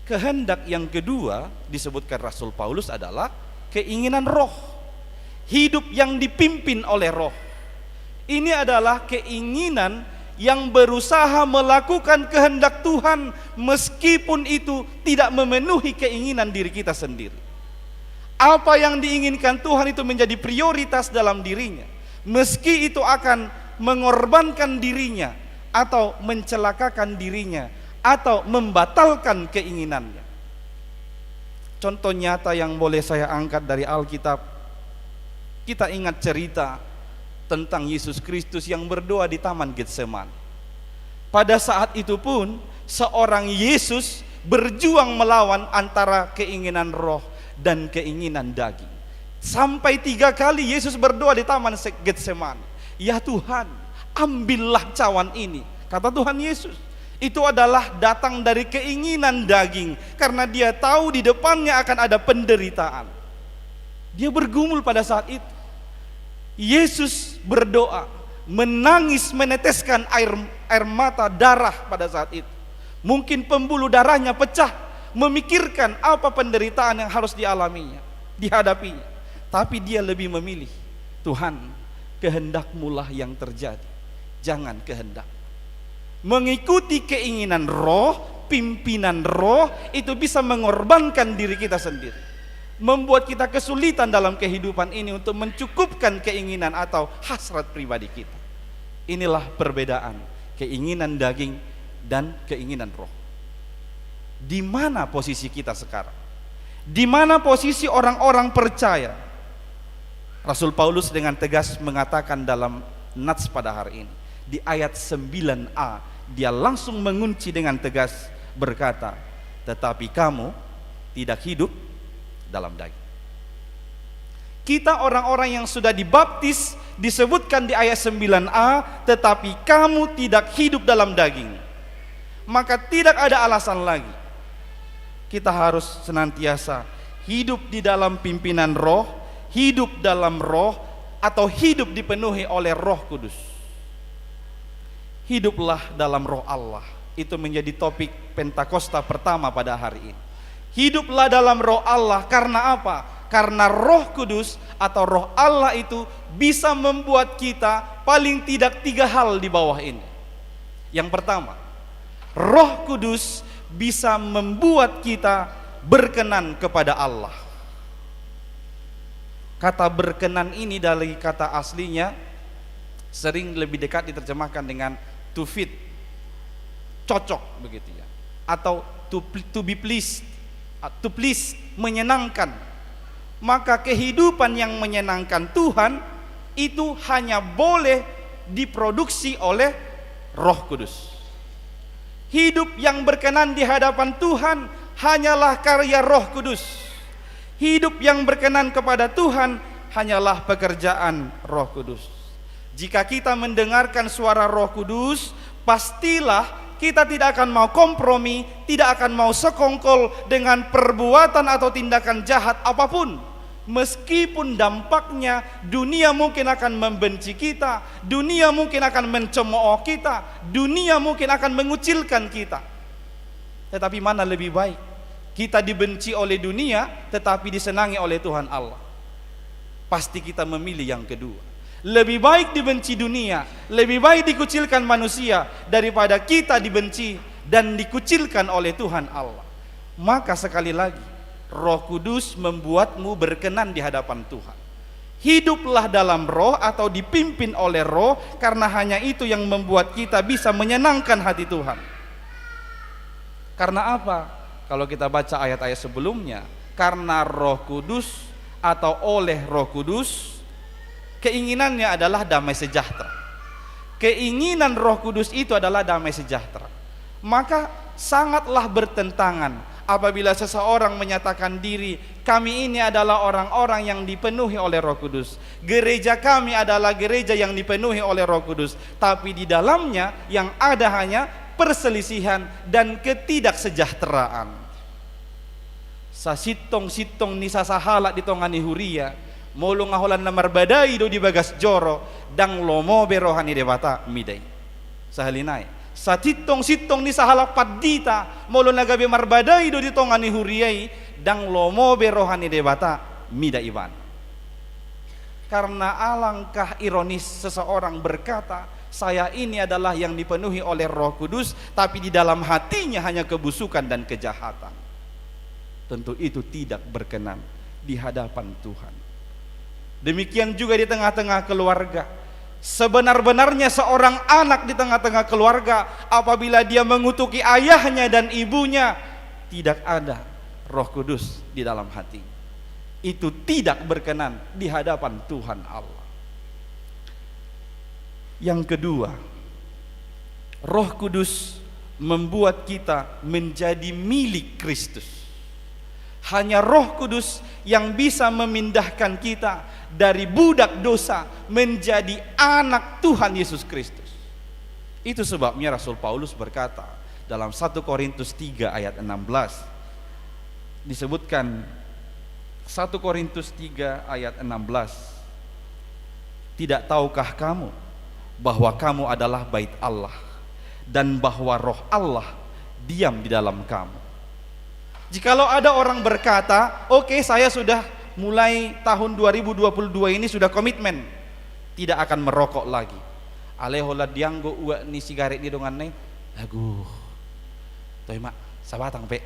Kehendak yang kedua disebutkan Rasul Paulus adalah keinginan roh, hidup yang dipimpin oleh roh. Ini adalah keinginan yang berusaha melakukan kehendak Tuhan meskipun itu tidak memenuhi keinginan diri kita sendiri. Apa yang diinginkan Tuhan itu menjadi prioritas dalam dirinya, meski itu akan mengorbankan dirinya atau mencelakakan dirinya atau membatalkan keinginannya. Contoh nyata yang boleh saya angkat dari Alkitab, kita ingat cerita tentang Yesus Kristus yang berdoa di Taman Getsemani. Pada saat itu pun seorang Yesus berjuang melawan antara keinginan roh dan keinginan daging. Sampai 3 kali Yesus berdoa di Taman Getsemani, "Ya Tuhan, ambillah cawan ini." Kata Tuhan Yesus, itu adalah datang dari keinginan daging, karena dia tahu di depannya akan ada penderitaan. Dia bergumul pada saat itu. Yesus berdoa, menangis, meneteskan air mata, darah pada saat itu. Mungkin pembuluh darahnya pecah, memikirkan apa penderitaan yang harus dialaminya, dihadapinya. Tapi dia lebih memilih, Tuhan, kehendak-Mu lah yang terjadi, jangan kehendak. Mengikuti keinginan roh, pimpinan roh, itu bisa mengorbankan diri kita sendiri, membuat kita kesulitan dalam kehidupan ini untuk mencukupkan keinginan atau hasrat pribadi kita. Inilah perbedaan keinginan daging dan keinginan roh. Di mana posisi kita sekarang? Di mana posisi orang-orang percaya? Rasul Paulus dengan tegas mengatakan dalam nats pada hari ini, di ayat 9a, dia langsung mengunci dengan tegas berkata, "Tetapi kamu tidak hidup dalam daging." Kita orang-orang yang sudah dibaptis disebutkan di ayat 9a, "Tetapi kamu tidak hidup dalam daging." Maka tidak ada alasan lagi. Kita harus senantiasa hidup di dalam pimpinan roh, hidup dalam roh, atau hidup dipenuhi oleh Roh Kudus. Hiduplah dalam roh Allah, Itu menjadi topik Pentakosta pertama pada hari ini. Hiduplah dalam roh Allah. Karena apa? Karena Roh Kudus atau roh Allah itu bisa membuat kita paling tidak 3 hal di bawah ini. Yang pertama, Roh Kudus bisa membuat kita berkenan kepada Allah. Kata berkenan ini dari kata aslinya sering lebih dekat diterjemahkan dengan to fit, cocok begitu ya, atau to be pleased, to please, menyenangkan. Maka kehidupan yang menyenangkan Tuhan itu hanya boleh diproduksi oleh Roh Kudus. Hidup yang berkenan di hadapan Tuhan hanyalah karya Roh Kudus. Hidup yang berkenan kepada Tuhan hanyalah pekerjaan Roh Kudus. Jika kita mendengarkan suara Roh Kudus, pastilah kita tidak akan mau kompromi, tidak akan mau sekongkol dengan perbuatan atau tindakan jahat apapun. Meskipun dampaknya dunia mungkin akan membenci kita, dunia mungkin akan mencemooh kita, dunia mungkin akan mengucilkan kita. Tetapi mana lebih baik? Kita dibenci oleh dunia tetapi disenangi oleh Tuhan Allah. Pasti kita memilih yang kedua. Lebih baik dibenci dunia, lebih baik dikucilkan manusia daripada kita dibenci dan dikucilkan oleh Tuhan Allah. Maka sekali lagi, Roh Kudus membuatmu berkenan di hadapan Tuhan. Hiduplah dalam roh atau dipimpin oleh roh, karena hanya itu yang membuat kita bisa menyenangkan hati Tuhan. Karena apa? Kalau kita baca ayat-ayat sebelumnya, karena Roh Kudus atau oleh Roh Kudus, keinginannya adalah damai sejahtera. Keinginan Roh Kudus itu adalah damai sejahtera. Maka sangatlah bertentangan apabila seseorang menyatakan diri, kami ini adalah orang-orang yang dipenuhi oleh Roh Kudus, gereja kami adalah gereja yang dipenuhi oleh Roh Kudus, tapi di dalamnya yang ada hanya perselisihan dan ketidaksejahteraan. Sasitong-sitong ni sasahalak di tongani huria, molo ngaholan na marbadai do di bagas joro, dang lomo berohani debata midai. Sahalinay, satitong-sitong ni sahalak paddita, molo nagabi marbadai do di tongani huriai, dang lomo berohani debata mida iban. Karena alangkah ironis seseorang berkata, saya ini adalah yang dipenuhi oleh Roh Kudus, tapi di dalam hatinya hanya kebusukan dan kejahatan. Tentu itu tidak berkenan di hadapan Tuhan. Demikian juga di tengah-tengah keluarga. Sebenar-benarnya seorang anak di tengah-tengah keluarga, apabila dia mengutuki ayahnya dan ibunya, tidak ada Roh Kudus di dalam hati, itu tidak berkenan di hadapan Tuhan Allah. Yang kedua, Roh Kudus membuat kita menjadi milik Kristus. Hanya Roh Kudus yang bisa memindahkan kita dari budak dosa menjadi anak Tuhan Yesus Kristus. Itu sebabnya Rasul Paulus berkata dalam 1 Korintus 3 ayat 16, disebutkan 1 Korintus 3 ayat 16, tidak tahukah kamu bahwa kamu adalah bait Allah dan bahwa Roh Allah diam di dalam kamu. Jikalau ada orang berkata, oke, saya sudah mulai tahun 2022 ini sudah komitmen tidak akan merokok lagi. Alehola dianggo uak ni sigaret di dongan nih, aduh, toy mak sabatang pe.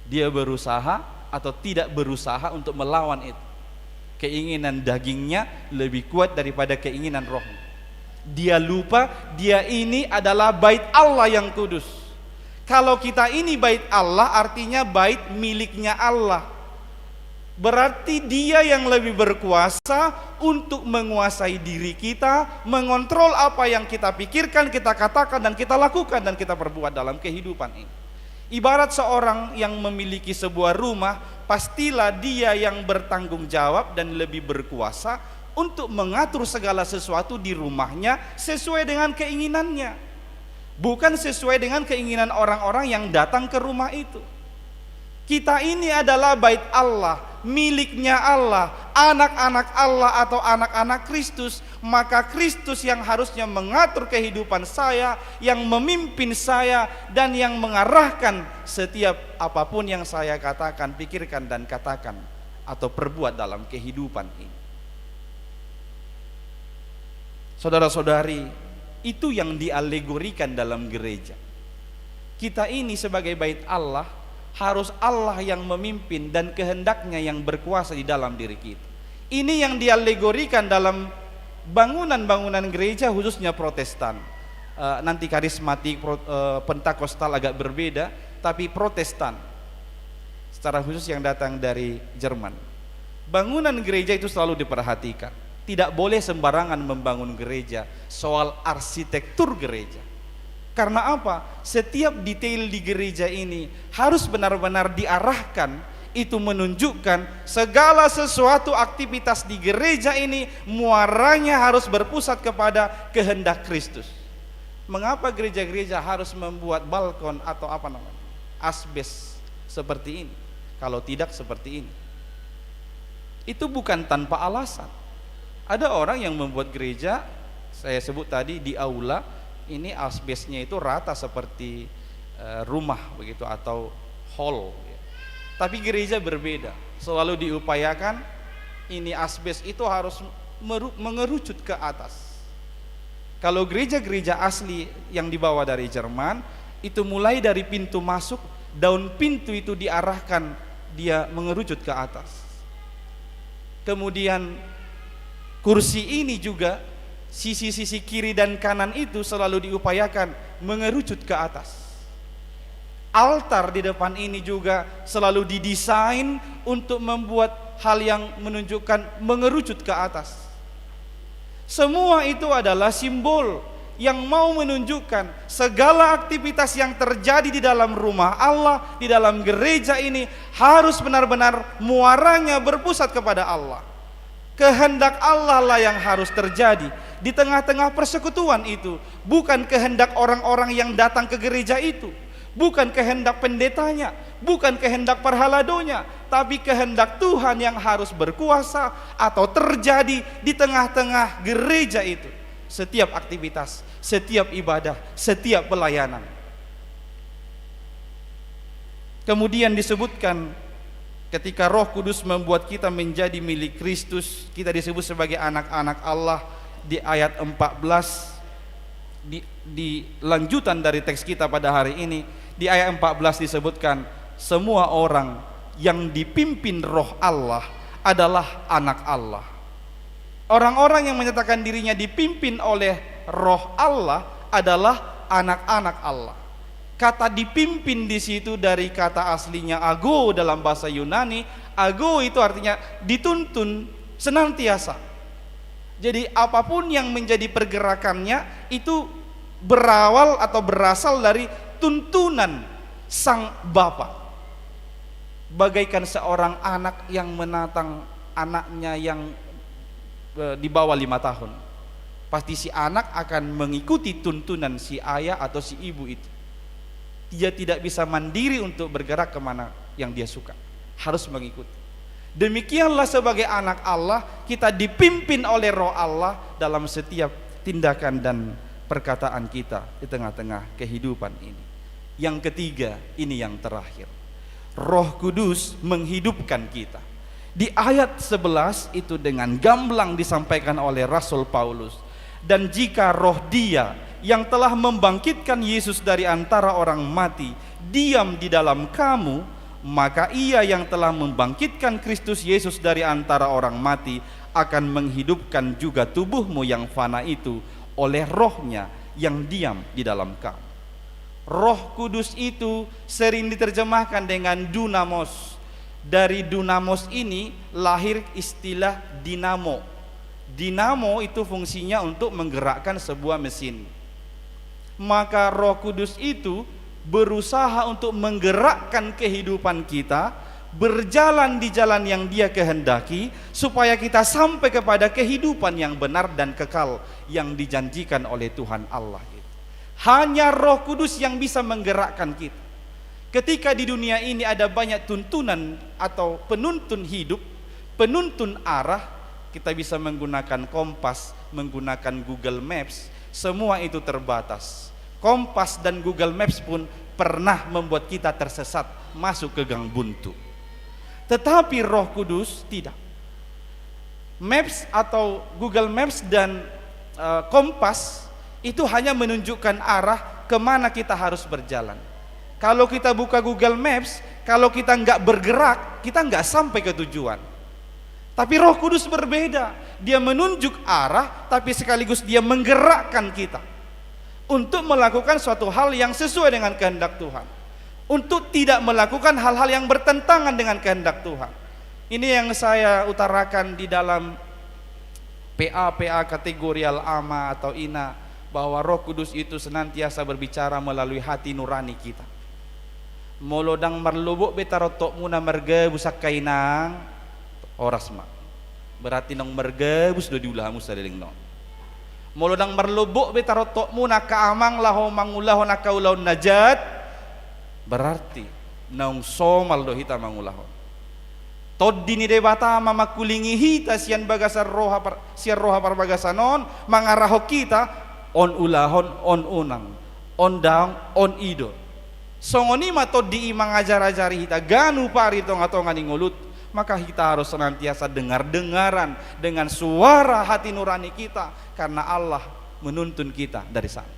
Dia berusaha atau tidak berusaha untuk melawan itu. Keinginan dagingnya lebih kuat daripada keinginan rohnya. Dia lupa dia ini adalah bait Allah yang kudus. Kalau kita ini bait Allah, artinya bait miliknya Allah. Berarti dia yang lebih berkuasa untuk menguasai diri kita, mengontrol apa yang kita pikirkan, kita katakan, dan kita lakukan, dan kita perbuat dalam kehidupan ini. Ibarat seorang yang memiliki sebuah rumah, pastilah dia yang bertanggung jawab dan lebih berkuasa untuk mengatur segala sesuatu di rumahnya sesuai dengan keinginannya, bukan sesuai dengan keinginan orang-orang yang datang ke rumah itu. Kita ini adalah bait Allah, miliknya Allah. anak-anak Allah atau anak-anak Kristus, maka Kristus yang harusnya mengatur kehidupan saya, yang memimpin saya, dan yang mengarahkan setiap apapun yang saya katakan, pikirkan, dan katakan atau perbuat dalam kehidupan ini. Saudara-saudari, itu yang dialegorikan dalam gereja. Kita ini sebagai bait Allah, harus Allah yang memimpin dan kehendaknya yang berkuasa di dalam diri kita. Ini yang dialegorikan dalam bangunan-bangunan gereja, khususnya Protestan. Nanti karismatik, Pentakostal agak berbeda, tapi Protestan secara khusus yang datang dari Jerman. Bangunan gereja itu selalu diperhatikan. Tidak boleh sembarangan membangun gereja, soal arsitektur gereja. Karena apa? Setiap detail di gereja ini harus benar-benar diarahkan. Itu menunjukkan segala sesuatu aktivitas di gereja ini muaranya harus berpusat kepada kehendak Kristus. Mengapa gereja-gereja harus membuat balkon atau asbes seperti ini? Kalau tidak seperti ini, itu bukan tanpa alasan. Ada orang yang membuat gereja, saya sebut tadi di aula, ini asbesnya itu rata seperti rumah begitu atau hall. Tapi gereja berbeda, selalu diupayakan ini asbes itu harus mengerucut ke atas. Kalau gereja-gereja asli yang dibawa dari Jerman, itu mulai dari pintu masuk, daun pintu itu diarahkan dia mengerucut ke atas. Kemudian kursi ini juga sisi-sisi kiri dan kanan itu selalu diupayakan mengerucut ke atas. Altar di depan ini juga selalu didesain untuk membuat hal yang menunjukkan mengerucut ke atas. Semua itu adalah simbol yang mau menunjukkan segala aktivitas yang terjadi di dalam rumah Allah, di dalam gereja ini harus benar-benar muaranya berpusat kepada Allah. Kehendak Allah lah yang harus terjadi di tengah-tengah persekutuan itu, bukan kehendak orang-orang yang datang ke gereja itu, bukan kehendak pendetanya, bukan kehendak perhaladonya, tapi kehendak Tuhan yang harus berkuasa atau terjadi di tengah-tengah gereja itu. Setiap aktivitas, setiap ibadah, setiap pelayanan. Kemudian disebutkan ketika Roh Kudus membuat kita menjadi milik Kristus, kita disebut sebagai anak-anak Allah di ayat 14. Di lanjutan dari teks kita pada hari ini, di ayat 14 disebutkan semua orang yang dipimpin Roh Allah adalah anak Allah. Orang-orang yang menyatakan dirinya dipimpin oleh Roh Allah adalah anak-anak Allah. Kata dipimpin di situ dari kata aslinya ago dalam bahasa Yunani. Ago itu artinya dituntun senantiasa. Jadi apapun yang menjadi pergerakannya itu berawal atau berasal dari tuntunan sang Bapa. Bagaikan seorang anak yang menatang anaknya yang di bawah 5 tahun. Pasti si anak akan mengikuti tuntunan si ayah atau si ibu itu. Dia tidak bisa mandiri untuk bergerak kemana yang dia suka, harus mengikuti. Demikianlah sebagai anak Allah, kita dipimpin oleh Roh Allah dalam setiap tindakan dan perkataan kita di tengah-tengah kehidupan ini. Yang ketiga, ini yang terakhir, Roh Kudus menghidupkan kita. Di ayat 11 itu dengan gamblang disampaikan oleh Rasul Paulus, dan jika roh Dia yang telah membangkitkan Yesus dari antara orang mati diam di dalam kamu, maka Ia yang telah membangkitkan Kristus Yesus dari antara orang mati akan menghidupkan juga tubuhmu yang fana itu oleh Roh-Nya yang diam di dalam kamu. Roh Kudus itu sering diterjemahkan dengan dunamos. Dari dunamos ini lahir istilah dinamo. Dinamo itu fungsinya untuk menggerakkan sebuah mesin. Maka Roh Kudus itu berusaha untuk menggerakkan kehidupan kita, berjalan di jalan yang Dia kehendaki, supaya kita sampai kepada kehidupan yang benar dan kekal yang dijanjikan oleh Tuhan Allah. Hanya Roh Kudus yang bisa menggerakkan kita. Ketika di dunia ini ada banyak tuntunan atau penuntun hidup, penuntun arah, kita bisa menggunakan kompas, menggunakan Google Maps, semua itu terbatas. Kompas dan Google Maps pun pernah membuat kita tersesat, masuk ke gang buntu. Tetapi Roh Kudus tidak. Maps atau Google Maps dan kompas itu hanya menunjukkan arah kemana kita harus berjalan. Kalau kita buka Google Maps, kalau kita nggak bergerak, kita nggak sampai ke tujuan. Tapi Roh Kudus berbeda, dia menunjuk arah, tapi sekaligus dia menggerakkan kita untuk melakukan suatu hal yang sesuai dengan kehendak Tuhan, untuk tidak melakukan hal-hal yang bertentangan dengan kehendak Tuhan. Ini yang saya utarakan di dalam PA kategorial AMA atau INA, bahwa Roh Kudus itu senantiasa berbicara melalui hati nurani kita. Molodang marlubuk betarotok muna merge busak kainang oras mak. Berarti nong merge bus do diulah musa deling no. Molodang marlubuk betarotok muna kaamang laho mangulahu nakaulau najat. Berarti nong somal do hita mangulahon. Tod dini debata mama kulingi hita sian bagasar roha bagasanon mangaraho kita on ulahon on unang on daung on ido. Songoni mato di mangajar-ajari hita ganu pari tonga-tonga ngulut, maka kita harus senantiasa dengar-dengaran dengan suara hati nurani kita, karena Allah menuntun kita dari sana.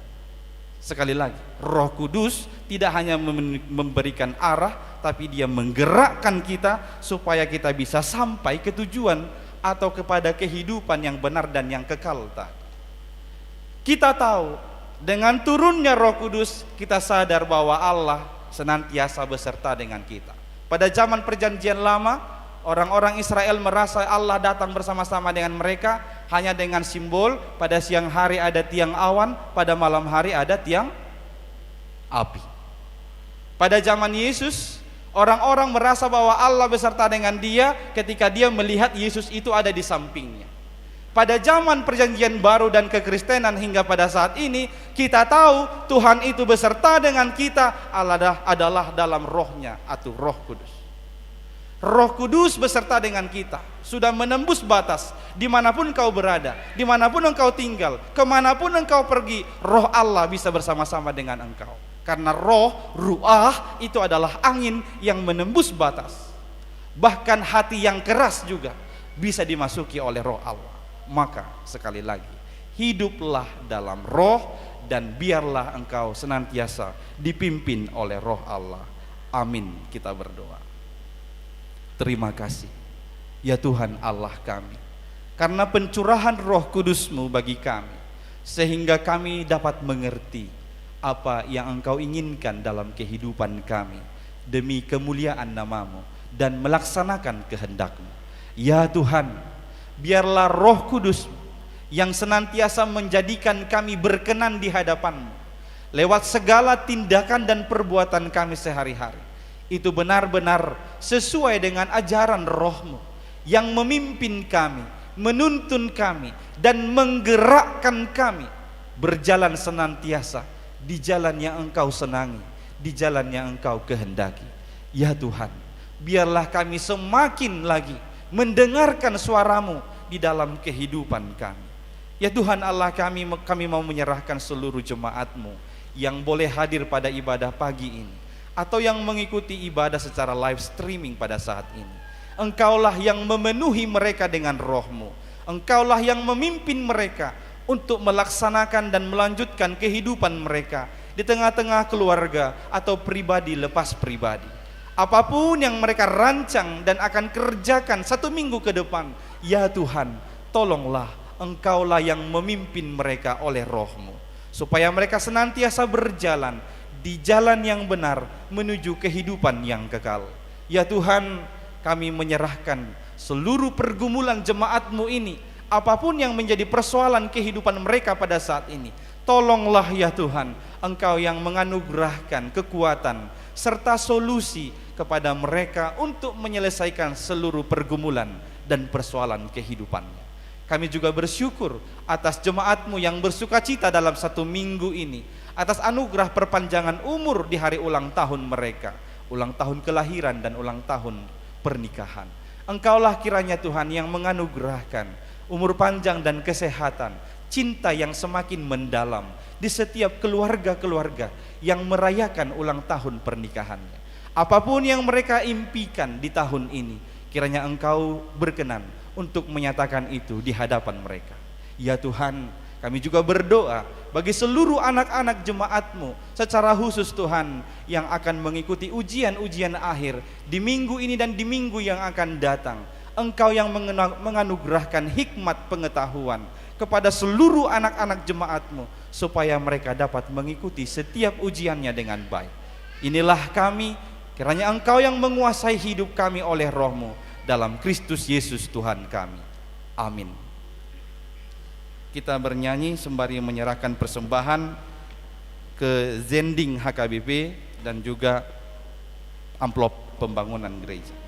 Sekali lagi, Roh Kudus tidak hanya memberikan arah, tapi dia menggerakkan kita supaya kita bisa sampai ke tujuan atau kepada kehidupan yang benar dan yang kekal tadi. Kita tahu dengan turunnya Roh Kudus, kita sadar bahwa Allah senantiasa beserta dengan kita. Pada zaman Perjanjian Lama, orang-orang Israel merasa Allah datang bersama-sama dengan mereka hanya dengan simbol, pada siang hari ada tiang awan, pada malam hari ada tiang api. Pada zaman Yesus, orang-orang merasa bahwa Allah beserta dengan dia ketika dia melihat Yesus itu ada di sampingnya. Pada zaman Perjanjian Baru dan kekristenan hingga pada saat ini, kita tahu Tuhan itu beserta dengan kita adalah dalam rohnya atau Roh Kudus. Roh Kudus beserta dengan kita, sudah menembus batas. Dimanapun kau berada, dimanapun engkau tinggal, kemanapun engkau pergi, Roh Allah bisa bersama-sama dengan engkau. Karena roh, ruah itu adalah angin yang menembus batas. Bahkan hati yang keras juga bisa dimasuki oleh Roh Allah. Maka sekali lagi, hiduplah dalam roh dan biarlah engkau senantiasa dipimpin oleh Roh Allah. Amin. Kita berdoa. Terima kasih ya Tuhan Allah kami, karena pencurahan Roh Kudus-Mu bagi kami, sehingga kami dapat mengerti apa yang Engkau inginkan dalam kehidupan kami demi kemuliaan nama-Mu dan melaksanakan kehendak-Mu. Ya Tuhan, biarlah Roh Kudus yang senantiasa menjadikan kami berkenan di hadapan-Mu lewat segala tindakan dan perbuatan kami sehari-hari, itu benar-benar sesuai dengan ajaran Roh-Mu yang memimpin kami, menuntun kami, dan menggerakkan kami berjalan senantiasa di jalan yang Engkau senangi, di jalan yang Engkau kehendaki. Ya Tuhan, biarlah kami semakin lagi mendengarkan suara-Mu di dalam kehidupan kami. Ya Tuhan Allah kami mau menyerahkan seluruh jemaat-Mu yang boleh hadir pada ibadah pagi ini, atau yang mengikuti ibadah secara live streaming pada saat ini. Engkaulah yang memenuhi mereka dengan Roh-Mu. Engkaulah yang memimpin mereka untuk melaksanakan dan melanjutkan kehidupan mereka di tengah-tengah keluarga atau pribadi lepas pribadi. Apapun yang mereka rancang dan akan kerjakan 1 minggu ke depan, ya Tuhan, tolonglah Engkaulah yang memimpin mereka oleh Roh-Mu, supaya mereka senantiasa berjalan di jalan yang benar menuju kehidupan yang kekal. Ya Tuhan, kami menyerahkan seluruh pergumulan jemaat-Mu ini, apapun yang menjadi persoalan kehidupan mereka pada saat ini, tolonglah ya Tuhan, Engkau yang menganugerahkan kekuatan serta solusi kepada mereka untuk menyelesaikan seluruh pergumulan dan persoalan kehidupannya. Kami juga bersyukur atas jemaat-Mu yang bersukacita dalam 1 minggu ini, atas anugerah perpanjangan umur di hari ulang tahun mereka, ulang tahun kelahiran dan ulang tahun pernikahan. Engkaulah kiranya Tuhan yang menganugerahkan umur panjang dan kesehatan, cinta yang semakin mendalam di setiap keluarga-keluarga yang merayakan ulang tahun pernikahannya. Apapun yang mereka impikan di tahun ini, kiranya Engkau berkenan untuk menyatakan itu di hadapan mereka. Ya Tuhan, kami juga berdoa bagi seluruh anak-anak jemaat-Mu secara khusus Tuhan yang akan mengikuti ujian-ujian akhir di minggu ini dan di minggu yang akan datang. Engkau yang menganugerahkan hikmat pengetahuan kepada seluruh anak-anak jemaat-Mu supaya mereka dapat mengikuti setiap ujiannya dengan baik. Inilah kami, kiranya Engkau yang menguasai hidup kami oleh Roh-Mu dalam Kristus Yesus Tuhan kami. Amin. Kita bernyanyi sembari menyerahkan persembahan ke Zending HKBP dan juga amplop pembangunan gereja.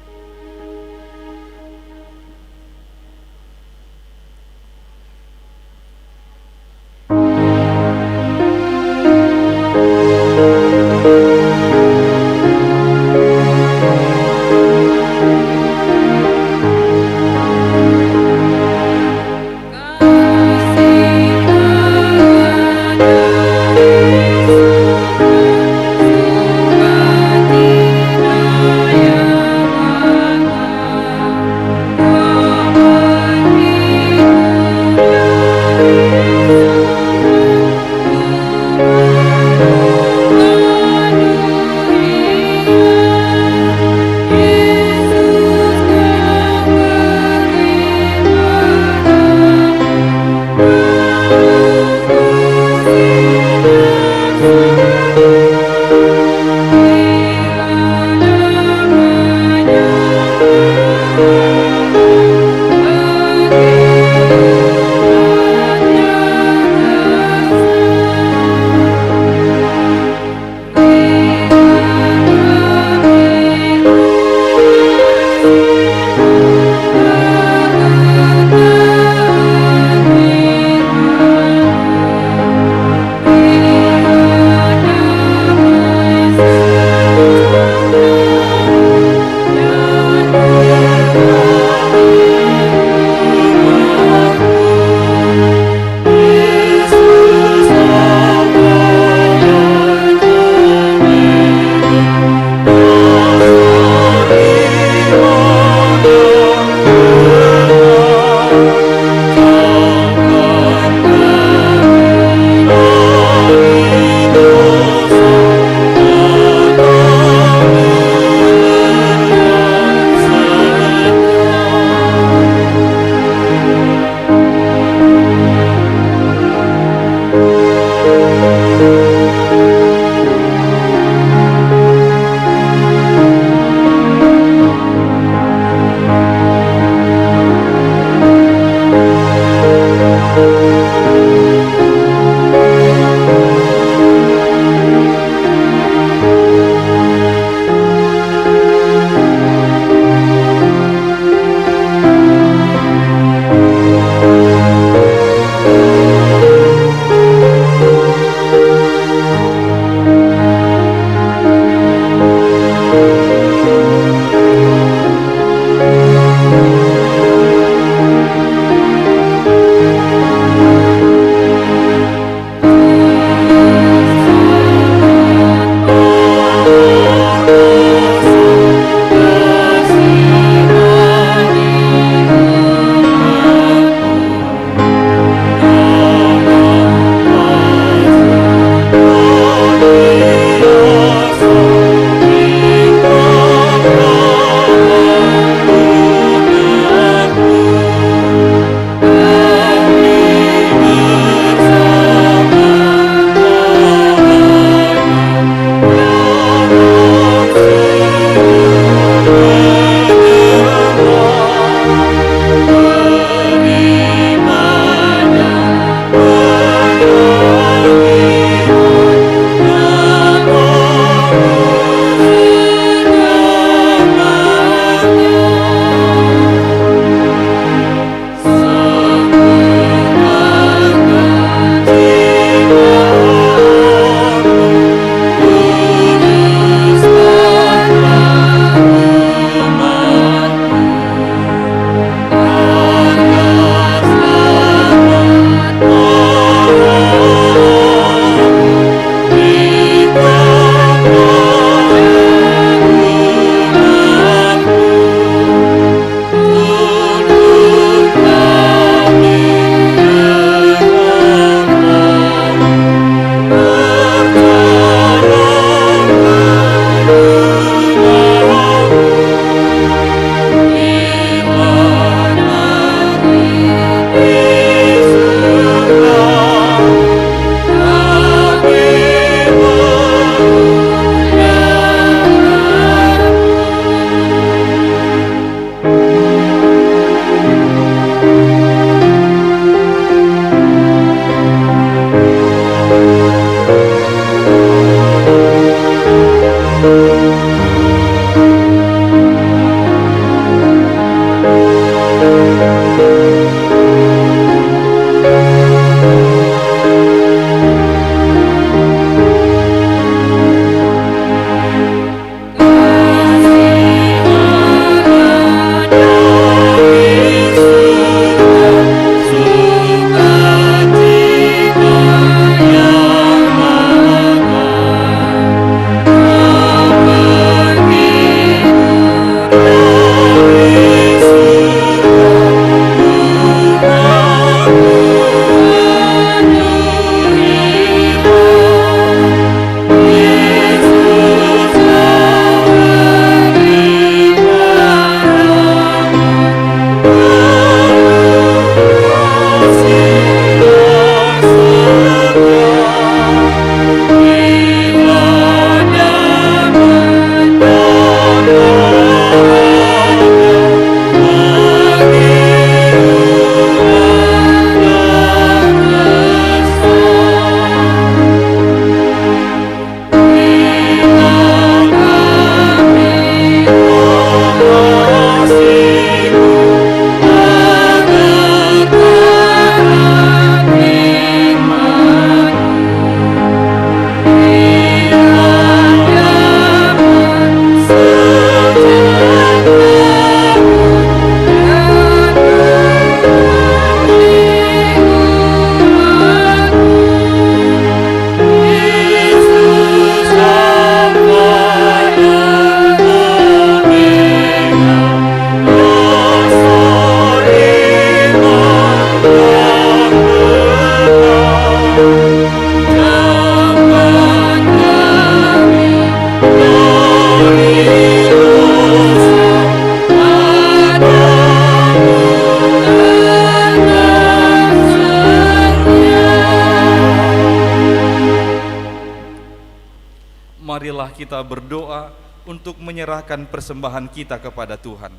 marilah kita berdoa untuk menyerahkan persembahan kita kepada Tuhan.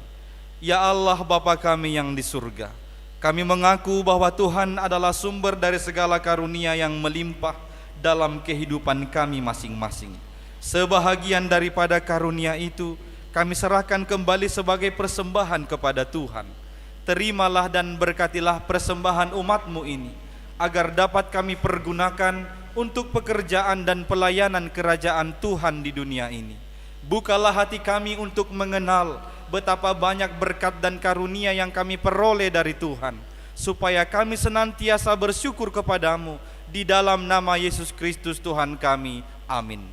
Ya Allah Bapa kami yang di surga, kami mengaku bahwa Tuhan adalah sumber dari segala karunia yang melimpah dalam kehidupan kami masing-masing. Sebahagian daripada karunia itu kami serahkan kembali sebagai persembahan kepada Tuhan. Terimalah dan berkatilah persembahan umat-Mu ini, agar dapat kami pergunakan untuk pekerjaan dan pelayanan kerajaan Tuhan di dunia ini. Bukalah hati kami untuk mengenal betapa banyak berkat dan karunia yang kami peroleh dari Tuhan, supaya kami senantiasa bersyukur kepadamu di dalam nama Yesus Kristus Tuhan kami. Amin.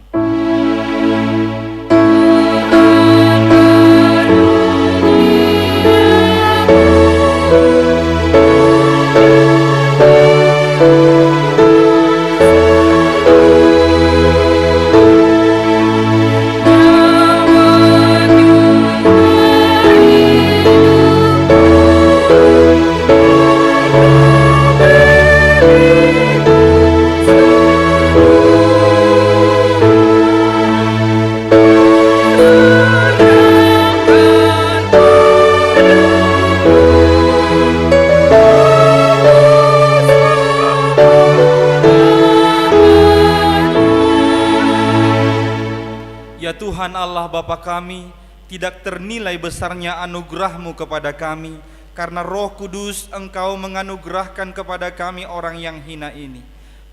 Tuhan Allah Bapa kami, tidak ternilai besarnya anugerah-Mu kepada kami, karena Roh Kudus Engkau menganugerahkan kepada kami orang yang hina ini.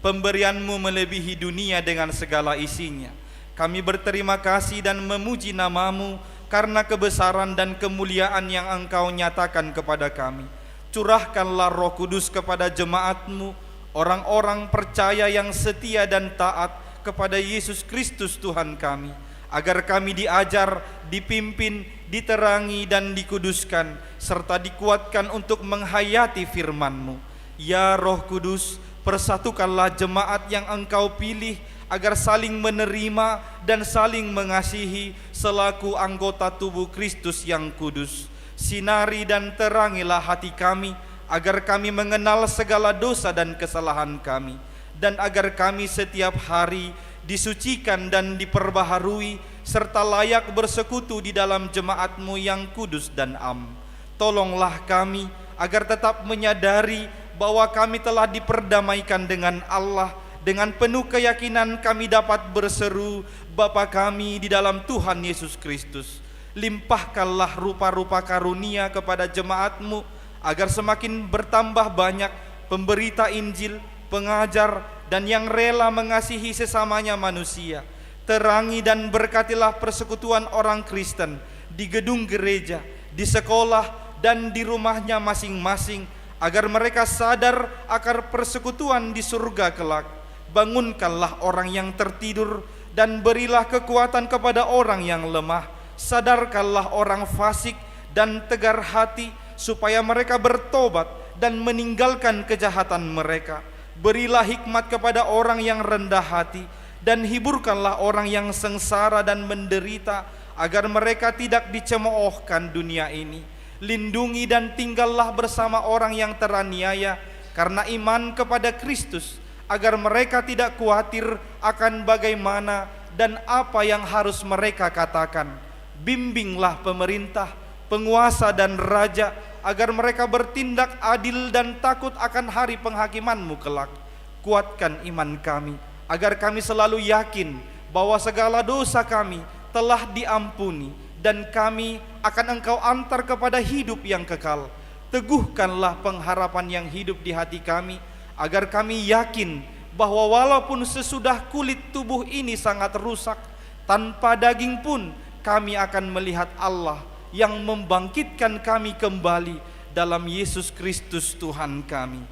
Pemberian-Mu melebihi dunia dengan segala isinya. Kami berterima kasih dan memuji nama-Mu karena kebesaran dan kemuliaan yang Engkau nyatakan kepada kami. Curahkanlah Roh Kudus kepada jemaat-Mu, orang-orang percaya yang setia dan taat kepada Yesus Kristus Tuhan kami, agar kami diajar, dipimpin, diterangi dan dikuduskan, serta dikuatkan untuk menghayati firman-Mu. Ya Roh Kudus, persatukanlah jemaat yang Engkau pilih, agar saling menerima dan saling mengasihi selaku anggota tubuh Kristus yang kudus. Sinari dan terangilah hati kami, agar kami mengenal segala dosa dan kesalahan kami, dan agar kami setiap hari disucikan dan diperbaharui, serta layak bersekutu di dalam jemaat-Mu yang kudus dan am. Tolonglah kami agar tetap menyadari bahwa kami telah diperdamaikan dengan Allah. Dengan penuh keyakinan kami dapat berseru, Bapa kami di dalam Tuhan Yesus Kristus. Limpahkanlah rupa-rupa karunia kepada jemaat-Mu, agar semakin bertambah banyak pemberita Injil, pengajar, dan yang rela mengasihi sesamanya manusia. Terangi dan berkatilah persekutuan orang Kristen di gedung gereja, di sekolah, dan di rumahnya masing-masing, agar mereka sadar akan persekutuan di surga kelak. Bangunkanlah orang yang tertidur dan berilah kekuatan kepada orang yang lemah. Sadarkanlah orang fasik dan tegar hati, supaya mereka bertobat dan meninggalkan kejahatan mereka. Berilah hikmat kepada orang yang rendah hati, dan hiburkanlah orang yang sengsara dan menderita, agar mereka tidak dicemoohkan dunia ini. Lindungi dan tinggallah bersama orang yang teraniaya karena iman kepada Kristus, agar mereka tidak khawatir akan bagaimana dan apa yang harus mereka katakan. Bimbinglah pemerintah, penguasa dan raja, agar mereka bertindak adil dan takut akan hari penghakiman-Mu kelak. Kuatkan iman kami, agar kami selalu yakin bahwa segala dosa kami telah diampuni, dan kami akan Engkau antar kepada hidup yang kekal. Teguhkanlah pengharapan yang hidup di hati kami, agar kami yakin bahwa walaupun sesudah kulit tubuh ini sangat rusak, tanpa daging pun kami akan melihat Allah yang membangkitkan kami kembali dalam Yesus Kristus Tuhan kami.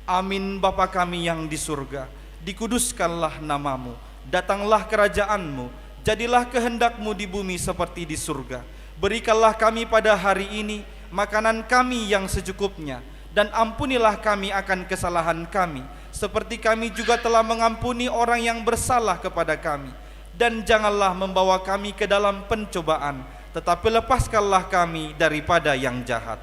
Amin. Bapa kami yang di surga, dikuduskanlah nama-Mu, datanglah kerajaan-Mu, jadilah kehendak-Mu di bumi seperti di surga. Berikanlah kami pada hari ini makanan kami yang secukupnya, dan ampunilah kami akan kesalahan kami, seperti kami juga telah mengampuni orang yang bersalah kepada kami. Dan janganlah membawa kami ke dalam pencobaan, tetapi lepaskanlah kami daripada yang jahat.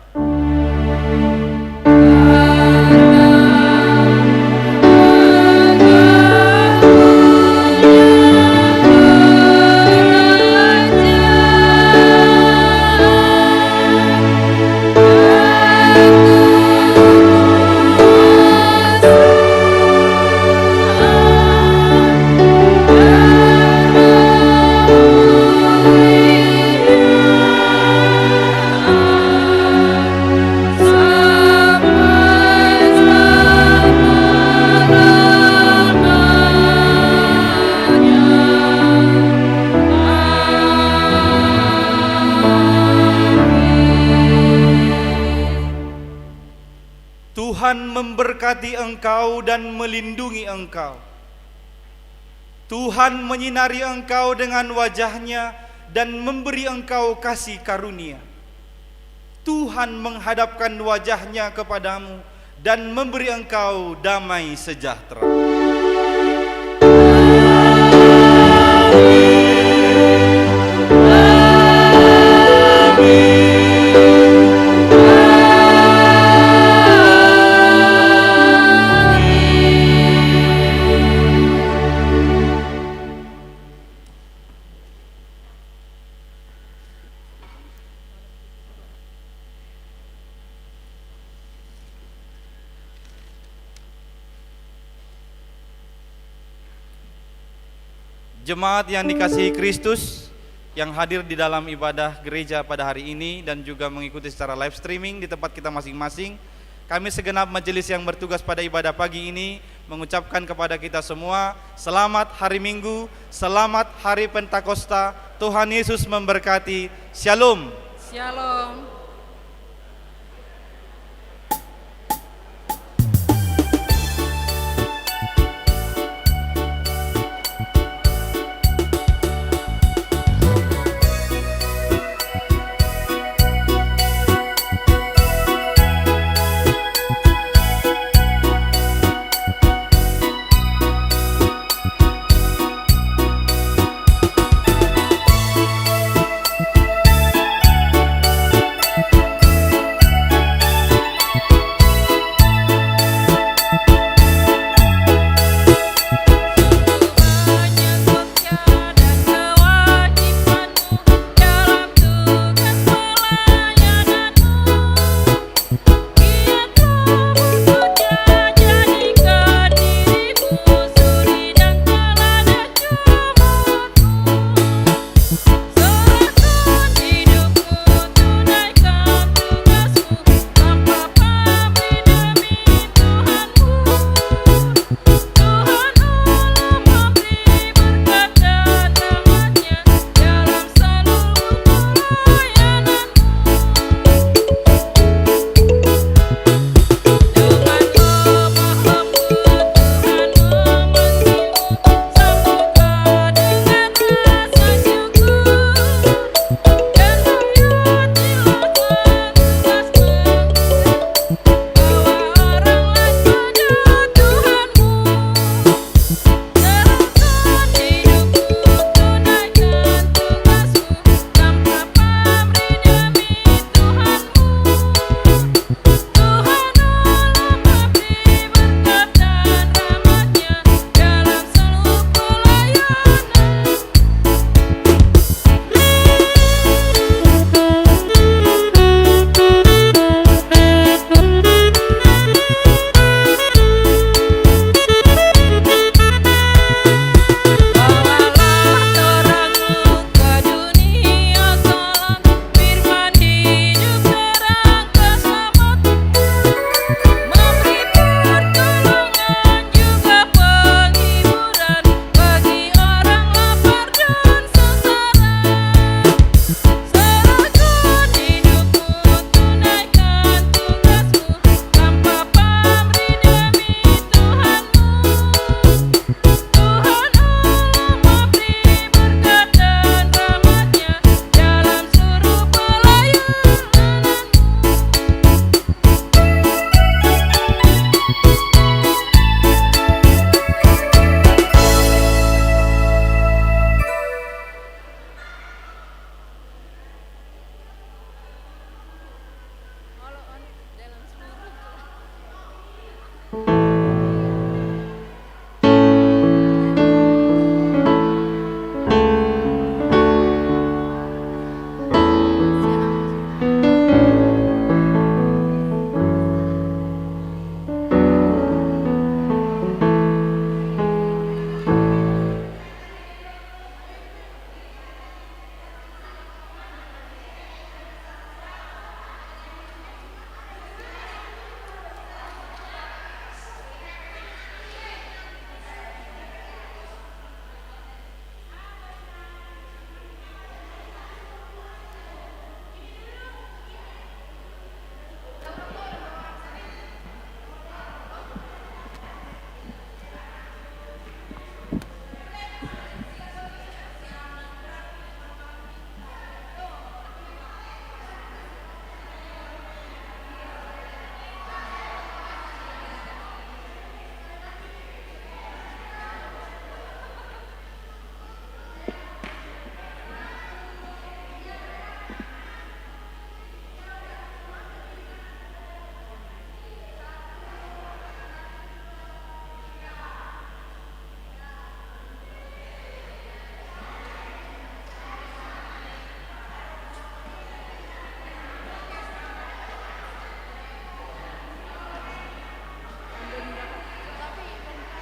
Tuhan memberkati engkau dan melindungi engkau. Tuhan menyinari engkau dengan wajah-Nya dan memberi engkau kasih karunia. Tuhan menghadapkan wajah-Nya kepadamu dan memberi engkau damai sejahtera. Jemaat yang dikasihi Kristus yang hadir di dalam ibadah gereja pada hari ini dan juga mengikuti secara live streaming di tempat kita masing-masing, kami segenap majelis yang bertugas pada ibadah pagi ini mengucapkan kepada kita semua selamat hari Minggu, selamat hari Pentakosta. Tuhan Yesus memberkati. Shalom. Shalom.